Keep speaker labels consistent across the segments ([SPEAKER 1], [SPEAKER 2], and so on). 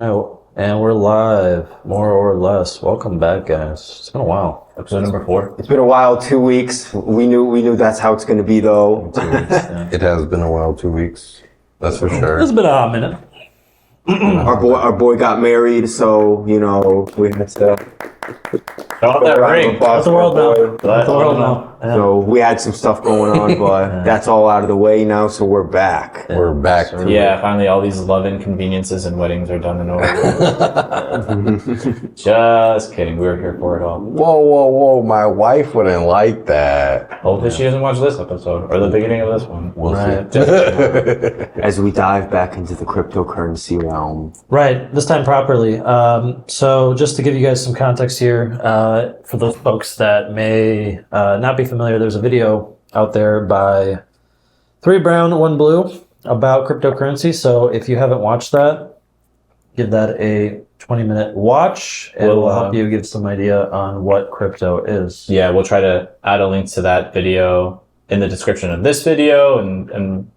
[SPEAKER 1] Oh, and we're live, more or less. Welcome back, guys. It's been a while.
[SPEAKER 2] Episode number 4.
[SPEAKER 3] It's been a while, 2 weeks. We knew that's how it's going to be, though.
[SPEAKER 1] 2 weeks, yeah.
[SPEAKER 4] It has been a while, 2 weeks. That's for sure.
[SPEAKER 1] It's been a hot minute.
[SPEAKER 3] Our boy got married, so we had to.
[SPEAKER 2] Oh, that ring.
[SPEAKER 1] Let the world know. Let the world know. Yeah.
[SPEAKER 3] So we had some stuff going on, but that's all out of the way now. So we're back.
[SPEAKER 4] We're back.
[SPEAKER 2] Yeah, finally all these love inconveniences and weddings are done and over. Just kidding. We were here for it all.
[SPEAKER 4] Whoa. My wife wouldn't like that.
[SPEAKER 2] Hopefully she doesn't watch this episode or the beginning of this one.
[SPEAKER 4] We'll
[SPEAKER 1] Right.
[SPEAKER 4] see.
[SPEAKER 3] As we dive back into the cryptocurrency realm.
[SPEAKER 1] Right, this time properly. So just to give you guys some context here, for those folks that may not be familiar, there's a video out there by 3 Brown, 1 Blue about cryptocurrency. So if you haven't watched that, give that a 20-minute watch, and we'll help you give some idea on what crypto is.
[SPEAKER 2] Yeah, we'll try to add a link to that video in the description of this video and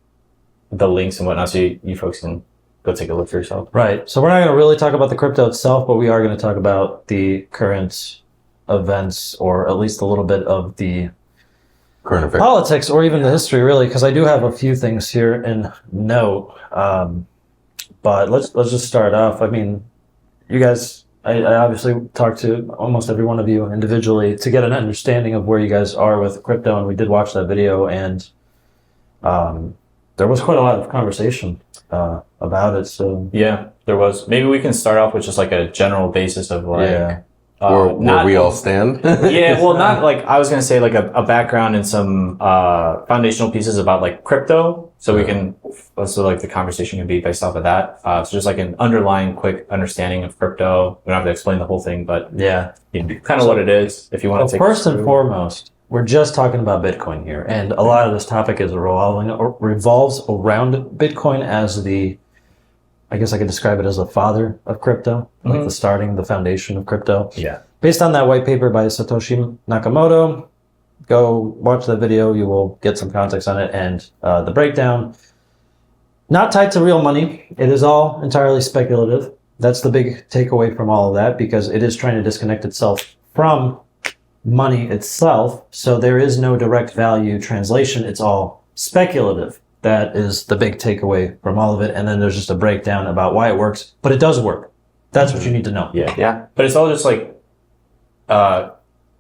[SPEAKER 2] the links and whatnot so you folks can go take a look for yourself.
[SPEAKER 1] Right. So we're not going to really talk about the crypto itself, but we are going to talk about the current events, or at least a little bit of the
[SPEAKER 4] Current affairs.
[SPEAKER 1] politics, or even the history, really, because I do have a few things here in note. But let's just start off. I mean, you guys, I obviously talked to almost every one of you individually to get an understanding of where you guys are with crypto, and we did watch that video, and there was quite a lot of conversation about it. So
[SPEAKER 2] Yeah, there was. Maybe we can start off with just like a general basis of like...
[SPEAKER 1] yeah.
[SPEAKER 4] Where we all stand.
[SPEAKER 2] Yeah, well, not like, I was going to say like a background and some foundational pieces about like crypto. So we can, so like the conversation can be based off of that. So just like an underlying quick understanding of crypto. We don't have to explain the whole thing, but
[SPEAKER 1] Yeah.
[SPEAKER 2] kind of what it is if you want to take
[SPEAKER 1] First
[SPEAKER 2] us
[SPEAKER 1] and
[SPEAKER 2] through.
[SPEAKER 1] foremost, we're just talking about Bitcoin here, and a lot of this topic is revolves around Bitcoin as the, I guess I could describe it as the father of crypto, like the foundation of crypto.
[SPEAKER 2] Yeah.
[SPEAKER 1] Based on that white paper by Satoshi Nakamoto, go watch that video. You will get some context on it and the breakdown. Not tied to real money. It is all entirely speculative. That's the big takeaway from all of that, because it is trying to disconnect itself from money itself. So there is no direct value translation. It's all speculative. That is the big takeaway from all of it. And then there's just a breakdown about why it works, but it does work. That's what you need to know.
[SPEAKER 2] Yeah. But it's all just like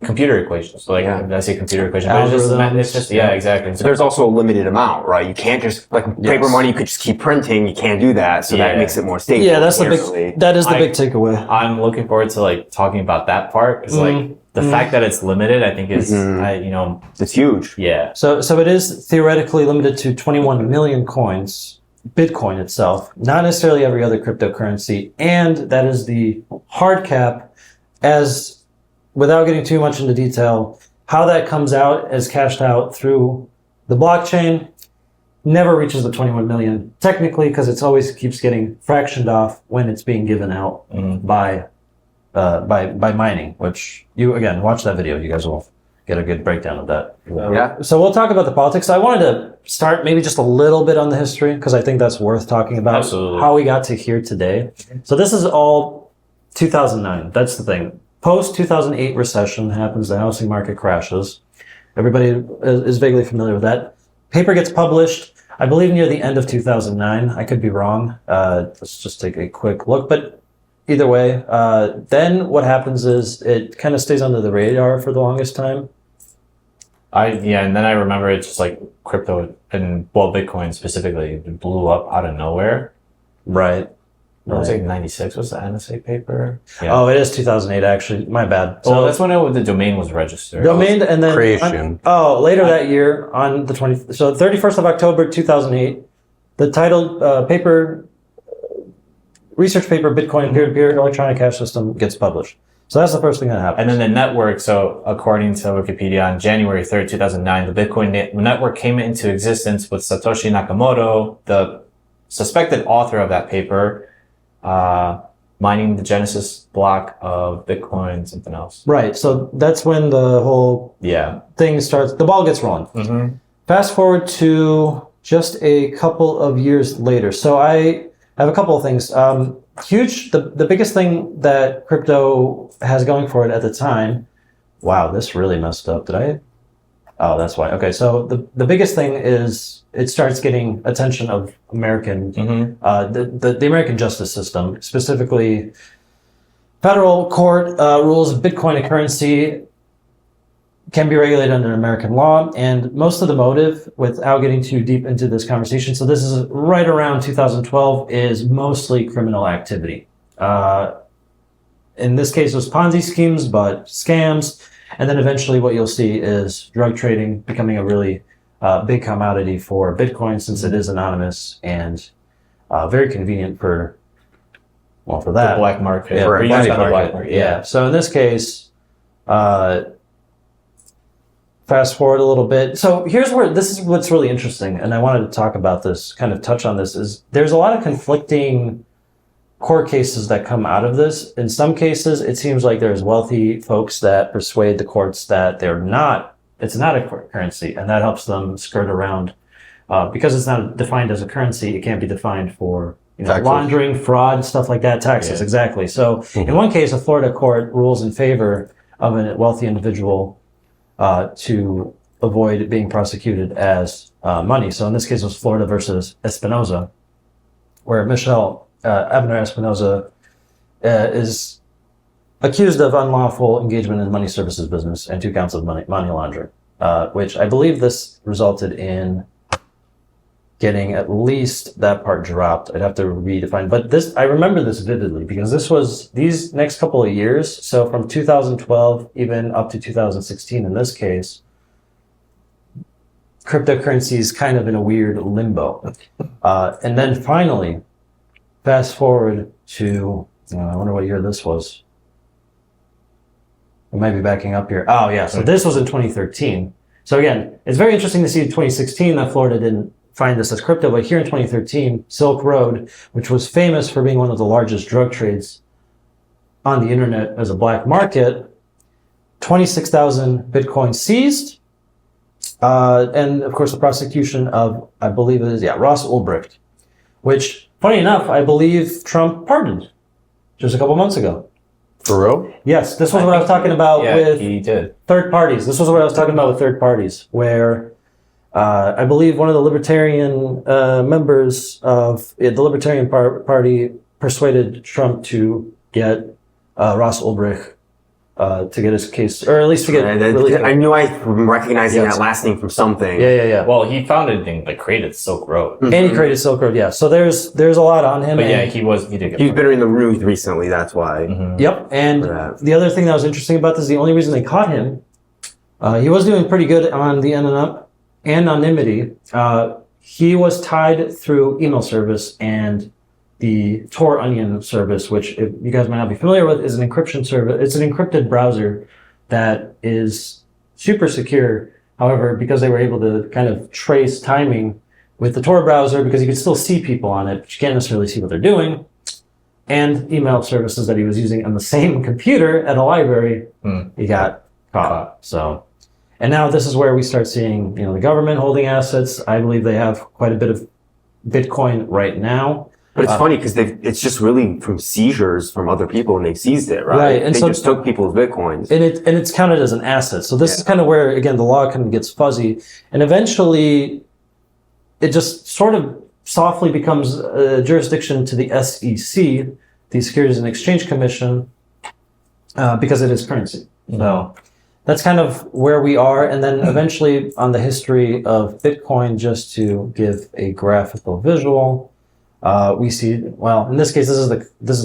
[SPEAKER 2] computer equations. So like, I say computer equations, but it's just
[SPEAKER 1] Yeah.
[SPEAKER 2] exactly.
[SPEAKER 3] So there's also a limited amount, right? You can't just, paper money, you could just keep printing. You can't do that. So that makes it more stable.
[SPEAKER 1] Yeah, that's
[SPEAKER 3] apparently.
[SPEAKER 1] that is the big takeaway.
[SPEAKER 2] I'm looking forward to like talking about that part. It's like the fact that it's limited, I think is,
[SPEAKER 3] It's huge.
[SPEAKER 2] yeah.
[SPEAKER 1] So it is theoretically limited to 21 million coins, Bitcoin itself, not necessarily every other cryptocurrency, and that is the hard cap. As without getting too much into detail, how that comes out as cashed out through the blockchain never reaches the 21 million technically, because it's always keeps getting fractioned off when it's being given out by mining. Which you again watch that video, you guys will get a good breakdown of that.
[SPEAKER 3] Yeah.
[SPEAKER 1] So we'll talk about the politics. I wanted to start maybe just a little bit on the history, because I think that's worth talking about.
[SPEAKER 2] Absolutely.
[SPEAKER 1] How we got to here today. So this is all 2009. That's the thing. Post 2008 recession happens. The housing market crashes. Everybody is vaguely familiar with that. Paper gets published, I believe, near the end of 2009. I could be wrong. Let's just take a quick look. But either way, then what happens is it kind of stays under the radar for the longest time.
[SPEAKER 2] And then I remember it's just like crypto and Bitcoin specifically blew up out of nowhere.
[SPEAKER 1] Right.
[SPEAKER 2] It was like 96 was the NSA paper. Yeah.
[SPEAKER 1] Oh, it is 2008 actually. My bad.
[SPEAKER 2] So that's when the domain was registered.
[SPEAKER 1] Domain, and then
[SPEAKER 4] Creation.
[SPEAKER 1] later that year on the 31st of October 2008, the titled paper, research paper, Bitcoin peer-to-peer electronic cash system gets published. So that's the first thing that happened.
[SPEAKER 2] And then the network, so according to Wikipedia, on January 3rd, 2009, the Bitcoin network came into existence with Satoshi Nakamoto, the suspected author of that paper, mining the Genesis block of Bitcoin, something else.
[SPEAKER 1] Right. So that's when the whole thing starts. The ball gets rolling. Fast forward to just a couple of years later. So I have a couple of things. huge. The biggest thing that crypto has going for it at the time. Wow, this really messed up. Did I? Oh, that's why. Okay, so the biggest thing is it starts getting attention of American, the American justice system, specifically federal court rules Bitcoin a currency can be regulated under American law, and most of the motive, without getting too deep into this conversation, so this is right around 2012, is mostly criminal activity. In this case, it was Ponzi schemes, but scams. And then eventually what you'll see is drug trading becoming a really big commodity for Bitcoin, since it is anonymous and very convenient for that.
[SPEAKER 2] The black market.
[SPEAKER 1] Yeah,
[SPEAKER 2] For
[SPEAKER 1] for
[SPEAKER 2] use
[SPEAKER 1] black
[SPEAKER 2] on the black
[SPEAKER 1] market. Yeah. So in this case, fast forward a little bit. So here's this is what's really interesting, and I wanted to talk about this, kind of touch on this, is there's a lot of conflicting court cases that come out of this. In some cases, it seems like there's wealthy folks that persuade the courts that it's not a currency, and that helps them skirt around, because it's not defined as a currency, it can't be defined for
[SPEAKER 4] Taxes.
[SPEAKER 1] laundering, fraud, stuff like that, taxes,
[SPEAKER 2] Yeah.
[SPEAKER 1] exactly. So in one case, a Florida court rules in favor of a wealthy individual to avoid being prosecuted as money. So in this case, it was Florida versus Espinoza, where Michelle Abner Espinoza is accused of unlawful engagement in money services business and 2 counts of money laundering, which I believe this resulted in getting at least that part dropped. I'd have to redefine, but I remember this vividly because this was these next couple of years. So from 2012 even up to 2016 in this case, cryptocurrency is kind of in a weird limbo. And then finally, fast forward to, I wonder what year this was. I might be backing up here. Oh yeah, so this was in 2013. So again, it's very interesting to see in 2016 that Florida didn't find this as crypto, but here in 2013, Silk Road, which was famous for being one of the largest drug trades on the internet as a black market, 26,000 Bitcoin seized. And of course the prosecution of, I believe it is, Ross Ulbricht, which, funny enough, I believe Trump pardoned just a couple months ago.
[SPEAKER 4] For real?
[SPEAKER 1] Yes, this was what I was talking about with
[SPEAKER 2] he did.
[SPEAKER 1] third parties. This was what I was talking about with third parties, where I believe one of the libertarian members of the Libertarian Party persuaded Trump to get Ross Ulbricht to get his case, or at least to get released.
[SPEAKER 3] I knew I'm recognizing
[SPEAKER 1] Yes.
[SPEAKER 3] that last name from something.
[SPEAKER 1] Yeah.
[SPEAKER 2] Well, he founded and created Silk Road.
[SPEAKER 1] And he created Silk Road, yeah. So there's a lot on him.
[SPEAKER 2] But yeah,
[SPEAKER 1] and-
[SPEAKER 2] he did get
[SPEAKER 3] He's been in the news recently, that's why.
[SPEAKER 1] Yep. And
[SPEAKER 3] For that.
[SPEAKER 1] the other thing that was interesting about this, the only reason they caught him, he was doing pretty good on the anonymity. He was tied through email service and the Tor Onion service, which, if you guys might not be familiar with, is an encryption service. It's an encrypted browser that is super secure. However, because they were able to kind of trace timing with the Tor browser, because you can still see people on it, but you can't necessarily see what they're doing, and email services that he was using on the same computer at a library, he got caught. So, and now this is where we start seeing, the government holding assets. I believe they have quite a bit of Bitcoin right now.
[SPEAKER 3] But it's funny because it's just really from seizures from other people and they've seized it, right?
[SPEAKER 1] Right, and
[SPEAKER 3] they
[SPEAKER 1] so-
[SPEAKER 3] just took people's Bitcoins.
[SPEAKER 1] And it's counted as an asset. So this is kind of where, again, the law kind of gets fuzzy. And eventually, it just sort of softly becomes a jurisdiction to the SEC, the Securities and Exchange Commission, because it is currency. So that's kind of where we are. And then eventually on the history of Bitcoin, just to give a graphical visual, we see, well, in this case, this is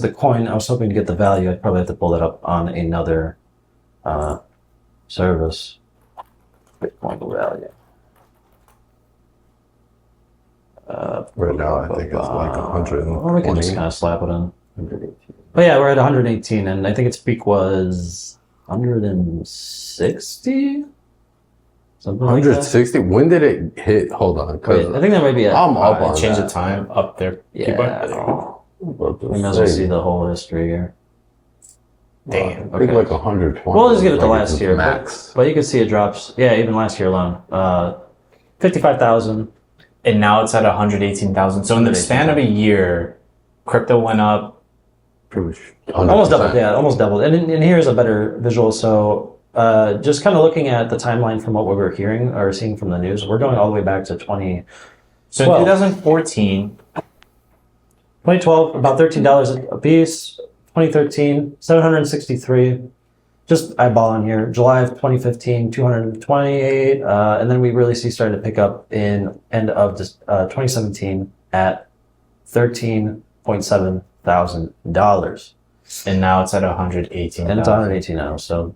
[SPEAKER 1] the coin. I was hoping to get the value. I'd probably have to pull that up on another service. Bitcoin value.
[SPEAKER 4] Right now, I think it's like 120.
[SPEAKER 1] Or we can just kind of slap it in. But yeah, we're at 118, and I think its peak was 160? Something like that.
[SPEAKER 4] 160? When did it hit? Hold on.
[SPEAKER 1] Wait,
[SPEAKER 4] 'Cause
[SPEAKER 1] I think that might be it.
[SPEAKER 4] I'm up on
[SPEAKER 2] change the
[SPEAKER 4] that.
[SPEAKER 2] time up there.
[SPEAKER 1] Yeah.
[SPEAKER 4] About to
[SPEAKER 1] We might as well
[SPEAKER 4] say.
[SPEAKER 1] see the whole history here.
[SPEAKER 2] Damn.
[SPEAKER 4] I think like 120.
[SPEAKER 1] We'll just get it to
[SPEAKER 4] like
[SPEAKER 1] last
[SPEAKER 4] it's
[SPEAKER 1] year.
[SPEAKER 4] Max.
[SPEAKER 1] But you can see it drops. Yeah, even last year alone. 55,000.
[SPEAKER 2] And now it's at 118,000. So in the span of a year, crypto went up
[SPEAKER 3] pretty much.
[SPEAKER 4] 100%.
[SPEAKER 1] Almost doubled, yeah, almost doubled. And here's a better visual. So, just kind of looking at the timeline from what we were hearing or seeing from the news, we're going all the way back to
[SPEAKER 2] So in
[SPEAKER 1] 12.
[SPEAKER 2] 2014,
[SPEAKER 1] 2012, about $13 a piece. 2013, 763. Just eyeballing here. July of 2015, 228. And then we really started to pick up in end of 2017 at $13.7 thousand.
[SPEAKER 2] and now it's at 118.
[SPEAKER 1] And it's 118 now, so.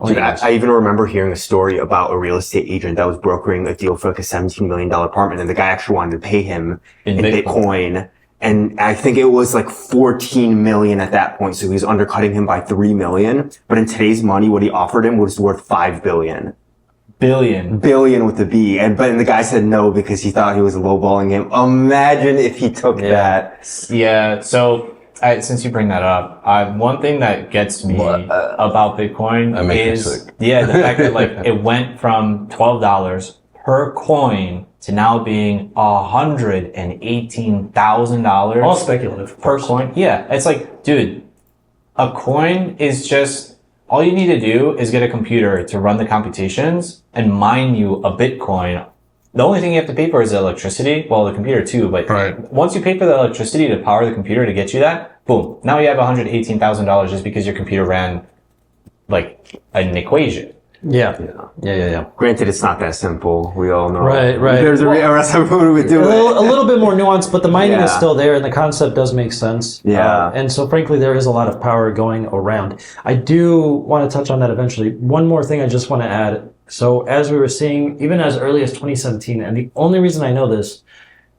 [SPEAKER 3] Dude, I even remember hearing a story about a real estate agent that was brokering a deal for like a $17 million apartment, and the guy actually wanted to pay him in Bitcoin. And I think it was like 14 million at that point. So he was undercutting him by 3 million. But in today's money, what he offered him was worth 5 billion. Billion with the B. But the guy said no because he thought he was lowballing him. Imagine if he took that.
[SPEAKER 2] Yeah. So since you bring that up, one thing that gets me about Bitcoin is, the fact that like it went from $12 per coin to now being $118,000.
[SPEAKER 1] All speculative.
[SPEAKER 2] Per coin. Yeah. It's like, dude, a coin is just, all you need to do is get a computer to run the computations and mine you a Bitcoin. The only thing you have to pay for is the electricity. Well, the computer too, but once you pay for the electricity to power the computer to get you that, boom. Now you have $118,000 just because your computer ran like an equation.
[SPEAKER 1] Yeah.
[SPEAKER 3] Granted, it's not that simple. We all know.
[SPEAKER 1] Right.
[SPEAKER 3] There's a reason we would do it.
[SPEAKER 1] A little bit more nuanced, but the mining is still there, and the concept does make sense.
[SPEAKER 3] Yeah.
[SPEAKER 1] And so, frankly, there is a lot of power going around. I do want to touch on that eventually. One more thing I just want to add. So, as we were seeing, even as early as 2017, and the only reason I know this,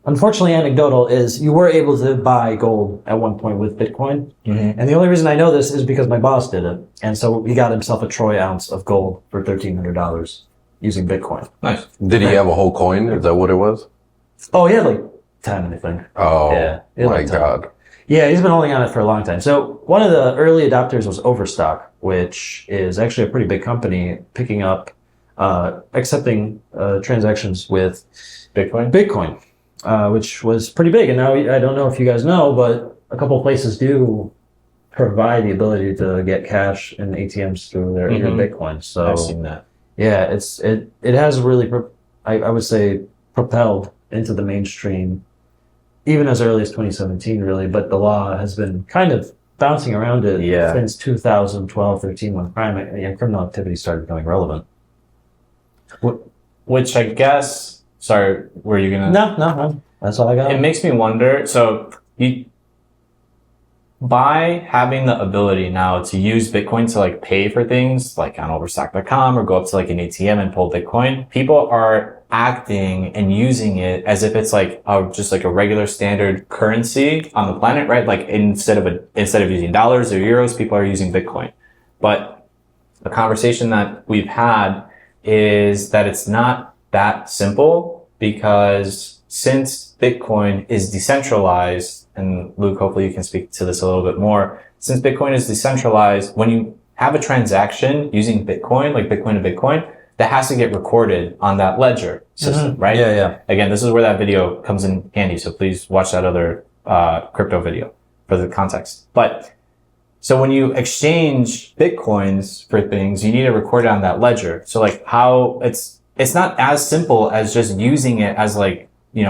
[SPEAKER 1] unfortunately anecdotal, is you were able to buy gold at one point with Bitcoin.
[SPEAKER 2] Mm-hmm.
[SPEAKER 1] And the only reason I know this is because my boss did it. And so he got himself a troy ounce of gold for $1,300 using Bitcoin.
[SPEAKER 2] Nice.
[SPEAKER 4] Did he have a whole coin? Is that what it was?
[SPEAKER 1] Oh, he had like 10, I think.
[SPEAKER 4] Oh,
[SPEAKER 1] Yeah, he had
[SPEAKER 4] my
[SPEAKER 1] like 10.
[SPEAKER 4] God.
[SPEAKER 1] Yeah, he's been holding on it for a long time. So one of the early adopters was Overstock, which is actually a pretty big company picking up, accepting transactions with Bitcoin, which was pretty big. And now I don't know if you guys know, but a couple of places do provide the ability to get cash and ATMs through their Bitcoin. So
[SPEAKER 2] I've seen that.
[SPEAKER 1] yeah, it has really, I would say, propelled into the mainstream, even as early as 2017, really. But the law has been kind of bouncing around it since 2012, 13, when criminal activity started becoming relevant.
[SPEAKER 2] Which I guess, sorry, were you gonna?
[SPEAKER 1] No. That's all I got.
[SPEAKER 2] It makes me wonder. So by having the ability now to use Bitcoin to like pay for things like on overstock.com or go up to like an ATM and pull Bitcoin, people are acting and using it as if it's like just like a regular standard currency on the planet, right? Like instead of using dollars or euros, people are using Bitcoin. But the conversation that we've had is that it's not that simple, because since Bitcoin is decentralized, and Luke, hopefully you can speak to this a little bit more, since Bitcoin is decentralized, when you have a transaction using Bitcoin, like Bitcoin to Bitcoin, that has to get recorded on that ledger system, right?
[SPEAKER 1] Yeah.
[SPEAKER 2] Again, this is where that video comes in handy, so please watch that other crypto video for the context. But so when you exchange Bitcoins for things, you need to record it on that ledger. So like how it's not as simple as just using it as like,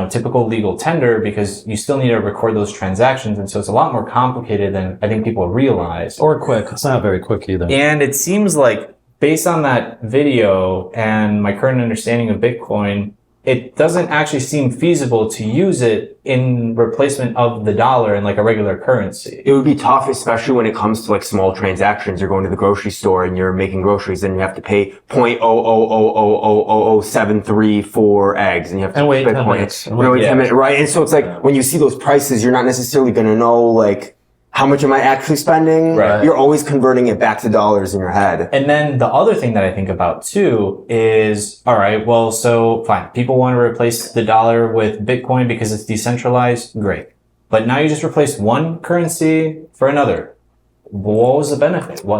[SPEAKER 2] typical legal tender, because you still need to record those transactions. And so it's a lot more complicated than I think people realize.
[SPEAKER 1] Or quick. It's not very quick either.
[SPEAKER 2] And it seems like based on that video and my current understanding of Bitcoin, it doesn't actually seem feasible to use it in replacement of the dollar in like a regular currency.
[SPEAKER 3] It would be tough, especially when it comes to like small transactions. You're going to the grocery store and you're making groceries, and you have to pay 0.000000073 for eggs, and you have to
[SPEAKER 1] wait 10
[SPEAKER 3] Bitcoin.
[SPEAKER 1] minutes.
[SPEAKER 3] Wait 10 minutes, right? And so it's like when you see those prices, you're not necessarily going to know like how much am I actually spending?
[SPEAKER 2] Right.
[SPEAKER 3] You're always converting it back to dollars in your head.
[SPEAKER 2] And then the other thing that I think about too is, all right, well, so fine. People want to replace the dollar with Bitcoin because it's decentralized. Great. But now you just replace one currency for another. What was the benefit? Why?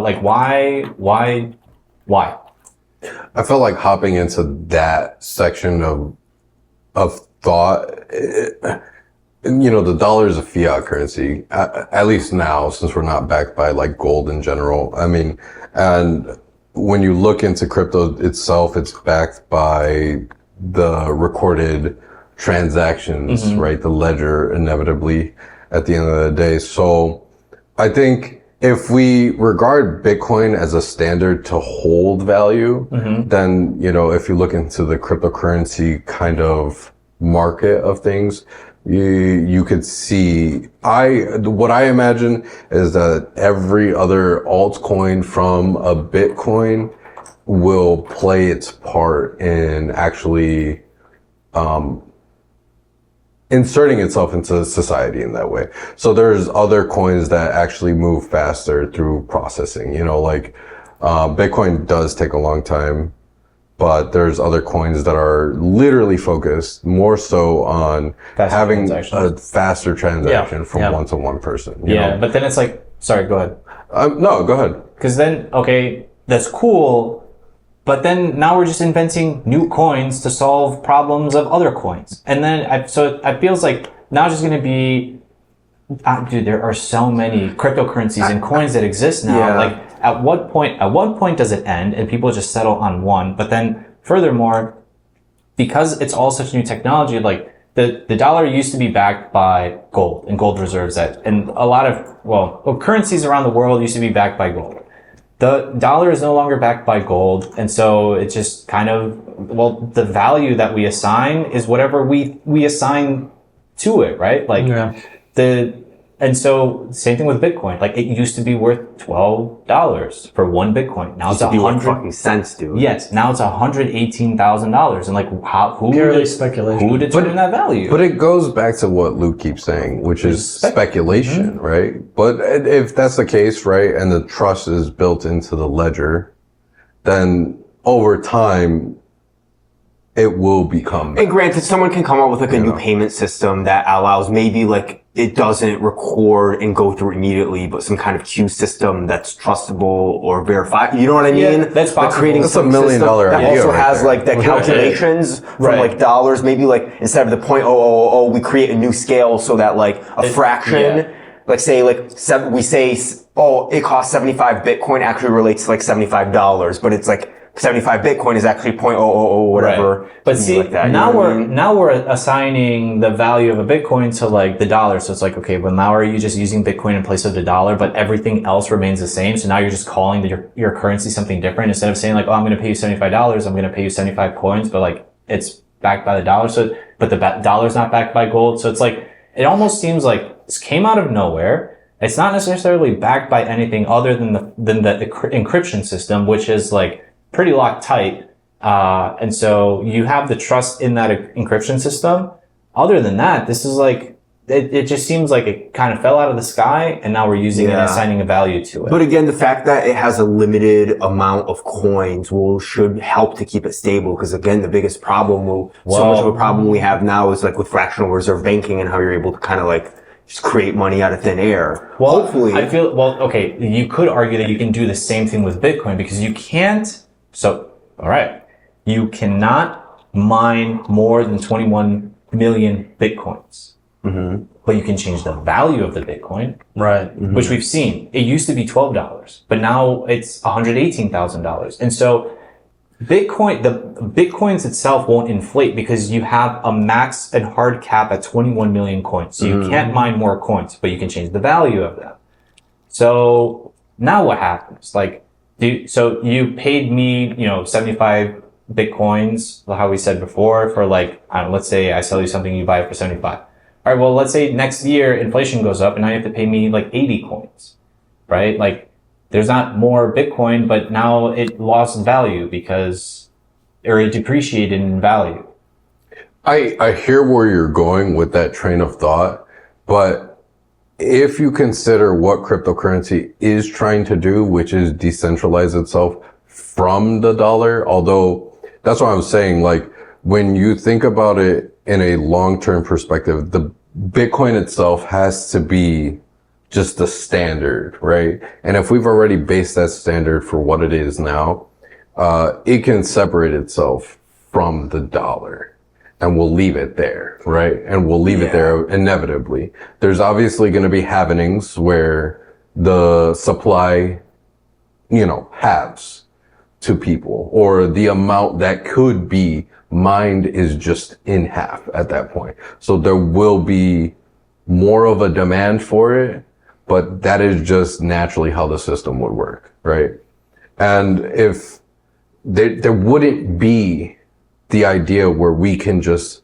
[SPEAKER 4] I felt like hopping into that section of thought. you know, the dollar is a fiat currency, at least now, since we're not backed by like gold in general. I mean, and when you look into crypto itself, it's backed by the recorded transactions, right? The ledger inevitably at the end of the day. So I think if we regard Bitcoin as a standard to hold value, then, you know, if you look into the cryptocurrency kind of market of things, you could see, what I imagine is that every other altcoin from a Bitcoin will play its part in actually, inserting itself into society in that way. So there's other coins that actually move faster through processing, you know, like, Bitcoin does take a long time, but there's other coins that are literally focused more so on
[SPEAKER 2] Faster
[SPEAKER 4] having
[SPEAKER 2] transactions.
[SPEAKER 4] a faster transaction from
[SPEAKER 1] Yeah.
[SPEAKER 4] one to one person. You
[SPEAKER 2] Yeah,
[SPEAKER 4] know?
[SPEAKER 2] but then it's like, sorry, go ahead.
[SPEAKER 4] No, go ahead.
[SPEAKER 2] Because then, okay, that's cool, but then now we're just inventing new coins to solve problems of other coins. And then, so it feels like now it's just going to be, dude, there are so many cryptocurrencies and coins that exist now.
[SPEAKER 3] Yeah.
[SPEAKER 2] Like, at what point does it end and people just settle on one? But then, furthermore, because it's all such new technology, like, the dollar used to be backed by gold and gold reserves and a lot of, currencies around the world used to be backed by gold. The dollar is no longer backed by gold. And so it's just kind of, the value that we assign is whatever we assign to it, right? Like and so same thing with Bitcoin. Like it used to be worth $12 for one Bitcoin. Now it's
[SPEAKER 3] Be like
[SPEAKER 2] $100.
[SPEAKER 3] fucking sense, dude.
[SPEAKER 2] Yes. Now it's $118,000. And like
[SPEAKER 1] Purely speculation.
[SPEAKER 2] who determined that value?
[SPEAKER 4] But it goes back to what Luke keeps saying, which is speculation, right? But if that's the case, right, and the trust is built into the ledger, then over time, it will become.
[SPEAKER 3] And granted, someone can come up with like a new payment system that allows maybe like it doesn't record and go through immediately, but some kind of queue system that's trustable or verified. You know what I mean?
[SPEAKER 2] Yeah, that's
[SPEAKER 3] Like
[SPEAKER 2] possible.
[SPEAKER 3] creating
[SPEAKER 4] That's
[SPEAKER 3] some
[SPEAKER 4] $1 million
[SPEAKER 3] system that
[SPEAKER 4] idea
[SPEAKER 3] also
[SPEAKER 4] right
[SPEAKER 3] has
[SPEAKER 4] there.
[SPEAKER 3] like the calculations from
[SPEAKER 2] Right.
[SPEAKER 3] like dollars. Maybe like instead of the 0.0000, we create a new scale so that like a fraction, like say like we say, oh, it costs 75 Bitcoin actually relates to like $75, but it's like 75 Bitcoin is actually 0.000 whatever.
[SPEAKER 2] Right. But
[SPEAKER 3] something
[SPEAKER 2] see,
[SPEAKER 3] like that, you
[SPEAKER 2] now
[SPEAKER 3] know what I mean?
[SPEAKER 2] now we're assigning the value of a Bitcoin to like the dollar. So it's like, okay, well now are you just using Bitcoin in place of the dollar, but everything else remains the same? So now you're just calling your currency something different instead of saying like, oh, I'm going to pay you $75. I'm going to pay you 75 coins, but like it's backed by the dollar. So, but the dollar's not backed by gold. So it's like, it almost seems like this came out of nowhere. It's not necessarily backed by anything other than the encryption system, which is like pretty locked tight. And so you have the trust in that encryption system. Other than that, this is like, it just seems like it kind of fell out of the sky and now we're using it and assigning a value to it.
[SPEAKER 3] But again, the fact that it has a limited amount of coins should help to keep it stable. Because again, the biggest problem so much of a problem we have now is like with fractional reserve banking and how you're able to kind of like just create money out of thin air.
[SPEAKER 2] Well,
[SPEAKER 3] hopefully.
[SPEAKER 2] I feel, okay, you could argue that you can do the same thing with Bitcoin because you can't, all right, you cannot mine more than 21 million Bitcoins. But you can change the value of the Bitcoin,
[SPEAKER 1] Right.
[SPEAKER 2] which we've seen. It used to be $12, but now it's $118,000. And so the Bitcoins itself won't inflate because you have a max and hard cap at 21 million coins. So you can't mine more coins, but you can change the value of them. So now what happens? Like, so you paid me, 75 Bitcoins, how we said before, for like, let's say I sell you something, you buy it for 75. All right, well, let's say next year inflation goes up and now you have to pay me like 80 coins, right? Like there's not more Bitcoin, but now it lost value or it depreciated in value.
[SPEAKER 4] I hear where you're going with that train of thought, but if you consider what cryptocurrency is trying to do, which is decentralize itself from the dollar, although that's what I'm saying, like when you think about it in a long-term perspective, the Bitcoin itself has to be just the standard, right? And if we've already based that standard for what it is now, it can separate itself from the dollar. and we'll leave it there, right? And we'll leave it there inevitably. There's obviously going to be happenings where the supply, halves to people, or the amount that could be mined is just in half at that point. So there will be more of a demand for it, but that is just naturally how the system would work, right? And if there wouldn't be the idea where we can just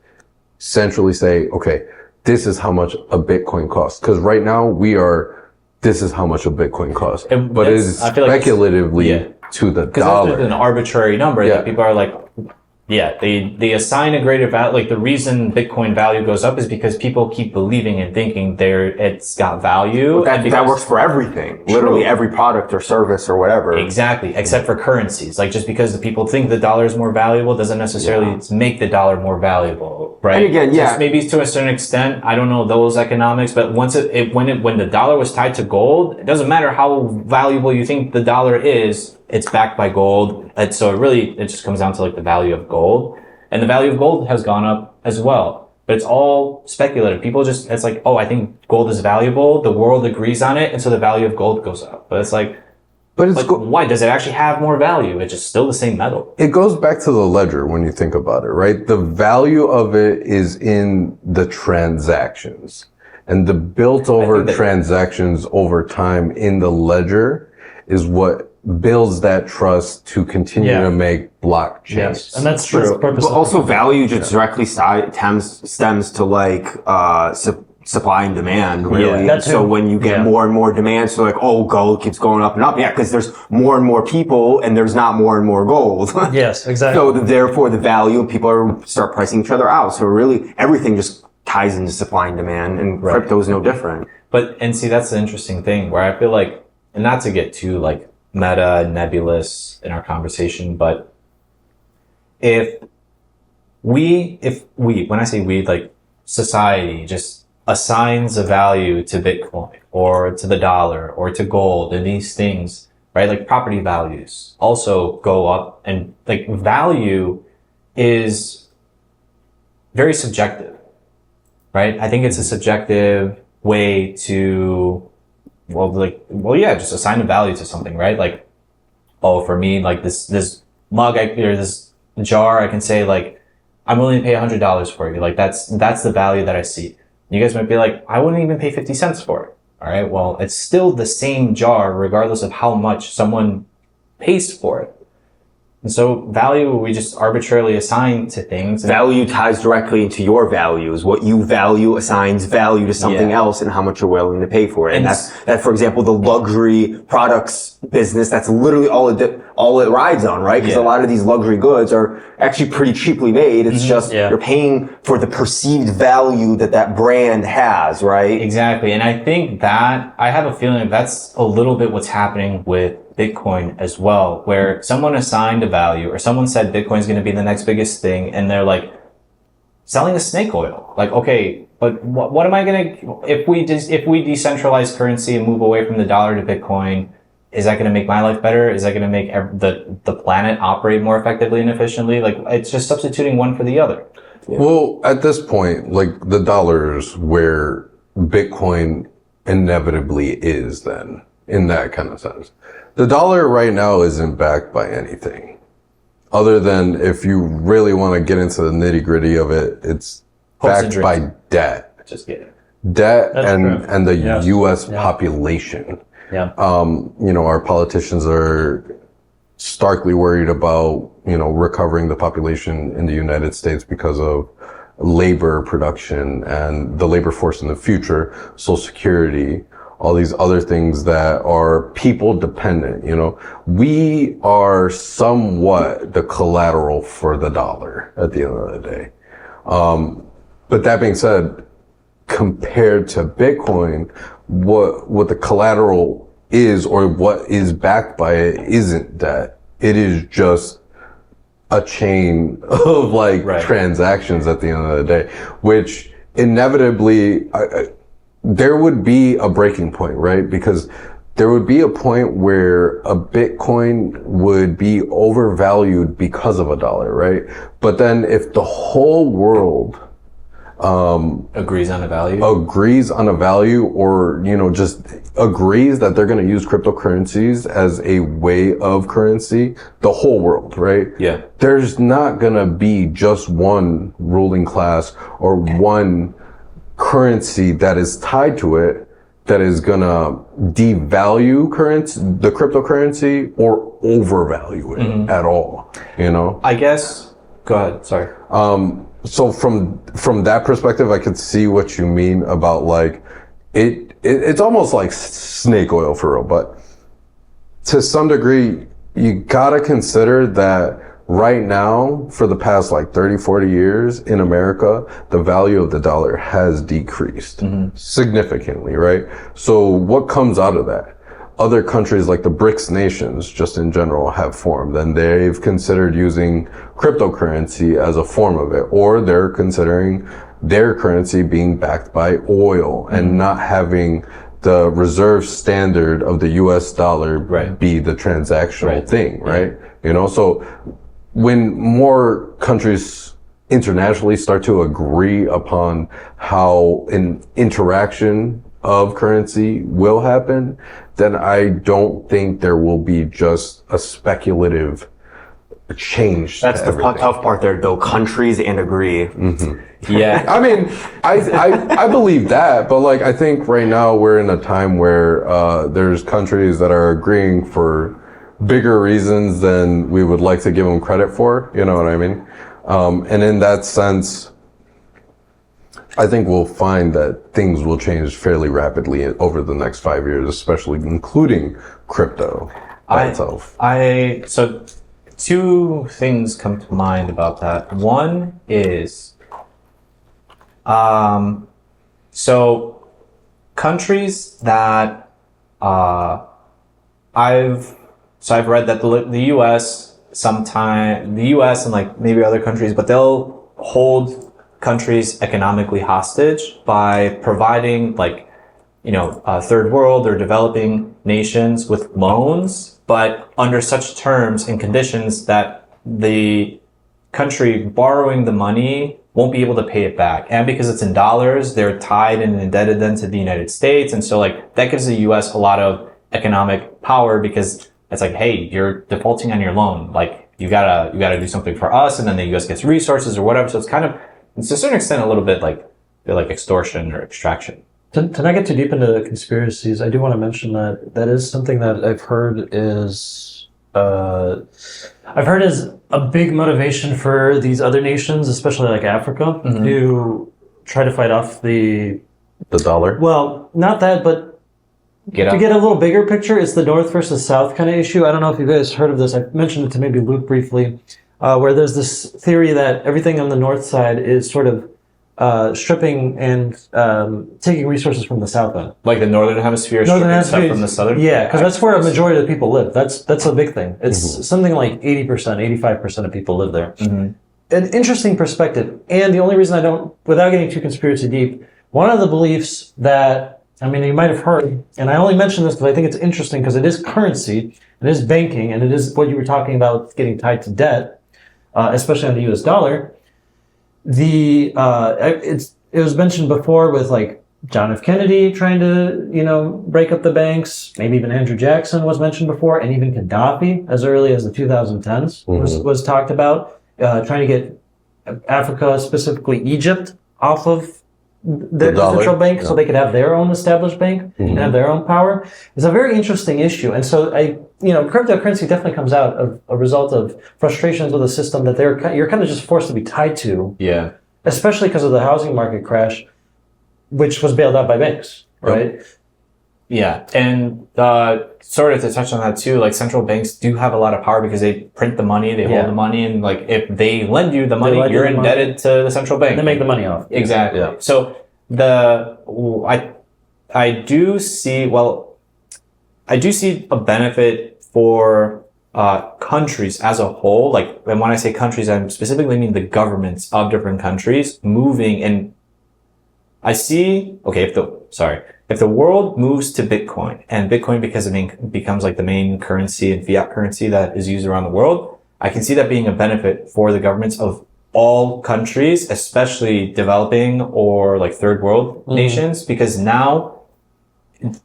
[SPEAKER 4] centrally say, okay, this is how much a Bitcoin costs. Because right now this is how much a Bitcoin costs. But it is speculatively to the dollar.
[SPEAKER 2] Because it's an arbitrary number that people are like, they assign a greater value. Like the reason Bitcoin value goes up is because people keep believing and thinking it's got value.
[SPEAKER 3] That works for everything. Literally every product or service or whatever.
[SPEAKER 2] Exactly. Except for currencies. Like just because the people think the dollar is more valuable doesn't necessarily make the dollar more valuable. Right.
[SPEAKER 3] And again,
[SPEAKER 2] Just maybe to a certain extent. I don't know those economics, but when the dollar was tied to gold, it doesn't matter how valuable you think the dollar is. It's backed by gold. And so it just comes down to like the value of gold, and the value of gold has gone up as well, but it's all speculative. People it's like, oh, I think gold is valuable. The world agrees on it. And so the value of gold goes up, but it's like, why does it actually have more value? It's just still the same metal.
[SPEAKER 4] It goes back to the ledger when you think about it, right? The value of it is in the transactions, and the built over transactions over time in the ledger is what builds that trust to continue to make blockchains.
[SPEAKER 1] Yes, and that's true.
[SPEAKER 3] But also value just directly stems to like supply and demand, really.
[SPEAKER 1] Yeah,
[SPEAKER 3] so when you get more and more demand, so like, oh, gold keeps going up and up. Yeah, because there's more and more people and there's not more and more gold.
[SPEAKER 1] Yes, exactly.
[SPEAKER 3] So therefore the value, people start pricing each other out. So really everything just ties into supply and demand, and crypto is no different.
[SPEAKER 2] And see, that's the interesting thing where I feel like, and not to get too like meta nebulous in our conversation, but if we, when I say we, like society just assigns a value to Bitcoin or to the dollar or to gold and these things, right? Like property values also go up, and like value is very subjective, right? I think it's a subjective way to just assign a value to something, right? Like, oh, for me, like this mug or this jar, I can say like, I'm willing to pay $100 for you. Like that's the value that I see. You guys might be like, I wouldn't even pay 50 cents for it. All right. Well, it's still the same jar regardless of how much someone pays for it. And so value, we just arbitrarily assign to things.
[SPEAKER 3] Value ties directly into your values. What you value assigns value to something else and how much you're willing to pay for it. And that's, for example, the luxury products business, that's literally all it rides on, right? Because a lot of these luxury goods are actually pretty cheaply made. It's just you're paying for the perceived value that brand has, right?
[SPEAKER 2] Exactly. And I think that, I have a feeling that's a little bit what's happening with Bitcoin as well, where someone assigned a value or someone said Bitcoin is going to be the next biggest thing, and they're like selling a snake oil. Like, okay, but what am I going to, if we decentralize currency and move away from the dollar to Bitcoin, is that going to make my life better? Is that going to make the planet operate more effectively and efficiently? Like, it's just substituting one for the other.
[SPEAKER 4] Well, at this point, like the dollar is where Bitcoin inevitably is then, in that kind of sense. The dollar right now isn't backed by anything other than, if you really want to get into the nitty gritty of it, it's backed by debt.
[SPEAKER 2] Just get it.
[SPEAKER 4] Debt and the U.S. population.
[SPEAKER 1] Yeah.
[SPEAKER 4] Our politicians are starkly worried about, recovering the population in the United States because of labor production and the labor force in the future, Social Security, all these other things that are people dependent. We are somewhat the collateral for the dollar at the end of the day. But that being said, compared to Bitcoin, what the collateral is, or what is backed by it, isn't debt. It is just a chain of transactions at the end of the day, which inevitably, there would be a breaking point, right? Because there would be a point where a Bitcoin would be overvalued because of a dollar, right? But then if the whole world
[SPEAKER 2] Agrees on a value.
[SPEAKER 4] agrees on a value, or, you know, just agrees that they're going to use cryptocurrencies as a way of currency, the whole world, right?
[SPEAKER 2] Yeah.
[SPEAKER 4] There's not going to be just one ruling class or one currency that is tied to it that is going to devalue the cryptocurrency or overvalue it at all, you know?
[SPEAKER 2] I guess, go ahead. Sorry.
[SPEAKER 4] So from that perspective, I could see what you mean about like it's almost like snake oil for real, but to some degree, you gotta consider that right now, for the past like 30, 40 years in America, the value of the dollar has decreased significantly, right? So what comes out of that? Other countries like the BRICS nations, just in general, have formed, and they've considered using cryptocurrency as a form of it, or they're considering their currency being backed by oil and not having the reserve standard of the US dollar be the transactional thing, right? You know, so when more countries internationally start to agree upon how an interaction of currency will happen, then I don't think there will be just a speculative change.
[SPEAKER 3] That's the tough part there, though. Countries and agree.
[SPEAKER 2] Yeah.
[SPEAKER 4] I mean, I believe that, but like, I think right now we're in a time where, there's countries that are agreeing for bigger reasons than we would like to give them credit for. You know what I mean? And in that sense, I think we'll find that things will change fairly rapidly over the next 5 years, especially including crypto by itself.
[SPEAKER 2] So two things come to mind about that. One is, so countries that, I've read that the US and like maybe other countries, but they'll hold countries economically hostage by providing like, you know, third world or developing nations with loans, but under such terms and conditions that the country borrowing the money won't be able to pay it back. And because it's in dollars, they're tied and indebted then to the United States. And so like that gives the US a lot of economic power because it's like, hey, you're defaulting on your loan. Like you gotta do something for us. And then the US gets resources or whatever. So it's kind of, it's to a certain extent a little bit like extortion or extraction.
[SPEAKER 1] To not get too deep into the conspiracies, I do want to mention that is something that I've heard is a big motivation for these other nations, especially like Africa, to try to fight off the
[SPEAKER 4] dollar.
[SPEAKER 1] Well, not that, but to get a little bigger picture, it's the North versus South kind of issue. I don't know if you guys heard of this. I mentioned it to maybe Luke briefly, where there's this theory that everything on the North side is sort of stripping and taking resources from the South end.
[SPEAKER 2] Like the Northern Hemisphere stripping stuff from the Southern?
[SPEAKER 1] Yeah, because that's where a majority of the people live. That's a big thing. It's something like 80%, 85% of people live there. An interesting perspective. And the only reason I don't, without getting too conspiracy deep, one of the beliefs that, I mean, you might have heard, and I only mention this because I think it's interesting because it is currency, it is banking, and it is what you were talking about getting tied to debt, especially on the US dollar. It was mentioned before with like John F. Kennedy trying to, break up the banks. Maybe even Andrew Jackson was mentioned before, and even Gaddafi as early as the 2010s was talked about, trying to get Africa, specifically Egypt, off of the central bank so they could have their own established bank and have their own power. It's a very interesting issue. And so cryptocurrency definitely comes out of a result of frustrations with a system that you're kind of just forced to be tied to.
[SPEAKER 2] Yeah.
[SPEAKER 1] Especially because of the housing market crash, which was bailed out by banks, right?
[SPEAKER 2] Yeah. And sort of to touch on that too, like central banks do have a lot of power because they print the money, they hold the money, and like if they lend you the money, you're indebted to the central bank.
[SPEAKER 1] They make the money off.
[SPEAKER 2] Exactly. Yeah. So I do see a benefit for countries as a whole. Like, and when I say countries, I'm specifically mean the governments of different countries moving. And I see, the if the world moves to Bitcoin and Bitcoin becomes like the main currency and fiat currency that is used around the world, I can see that being a benefit for the governments of all countries, especially developing or like third world nations, because now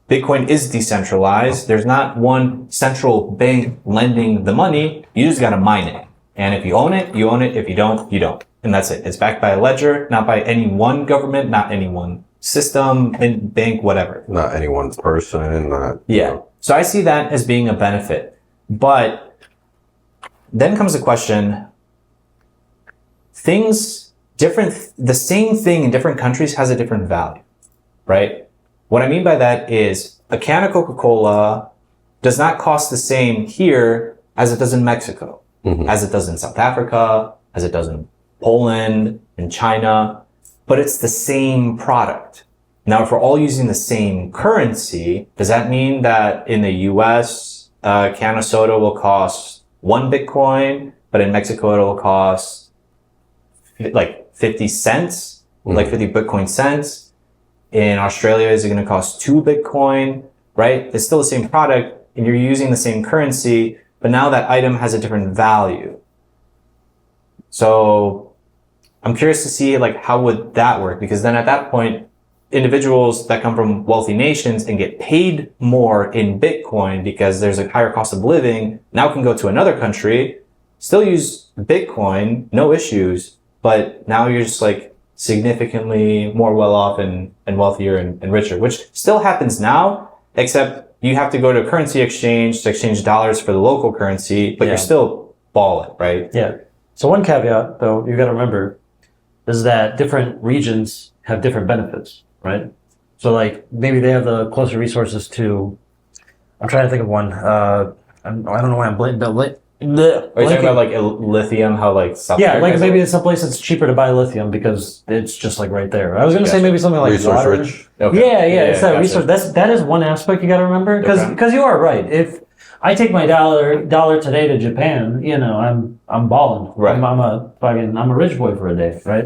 [SPEAKER 2] Bitcoin is decentralized. There's not one central bank lending the money. You just got to mine it. And if you own it, you own it. If you don't, you don't. And that's it. It's backed by a ledger, not by any one government, not any one system, and bank, whatever.
[SPEAKER 4] Not any one person, not...
[SPEAKER 2] Yeah. So I see that as being a benefit. But then comes the question, the same thing in different countries has a different value, right? What I mean by that is a can of Coca-Cola does not cost the same here as it does in Mexico, as it does in South Africa, as it does in Poland, in China, but it's the same product. Now, if we're all using the same currency, does that mean that in the US, a can of soda will cost 1 Bitcoin, but in Mexico it'll cost like 50 cents, like 50 Bitcoin cents? In Australia, is it going to cost 2 Bitcoin, right? It's still the same product and you're using the same currency, but now that item has a different value. So I'm curious to see like, how would that work? Because then at that point, individuals that come from wealthy nations and get paid more in Bitcoin because there's a higher cost of living now can go to another country, still use Bitcoin, no issues, but now you're just like significantly more well off and wealthier and richer, which still happens now, except you have to go to a currency exchange to exchange dollars for the local currency, but you're still balling, right?
[SPEAKER 1] Yeah. So one caveat, though, you got to remember is that different regions have different benefits, right? So like maybe they have the closer resources to, I'm trying to think of one. I don't know why I'm blanking.
[SPEAKER 2] Are you talking about like lithium, how like South
[SPEAKER 1] yeah,
[SPEAKER 2] America
[SPEAKER 1] like maybe it's someplace it's cheaper to buy lithium because it's just like right there. I was going to say maybe something like
[SPEAKER 4] Resource
[SPEAKER 1] water.
[SPEAKER 4] rich.
[SPEAKER 2] Okay.
[SPEAKER 1] Yeah, it's that
[SPEAKER 2] gotcha.
[SPEAKER 1] resource. That is one aspect you got to remember because you are right. If I take my dollar today to Japan, you know, I'm balling.
[SPEAKER 2] Right.
[SPEAKER 1] I'm a rich boy for a day, right?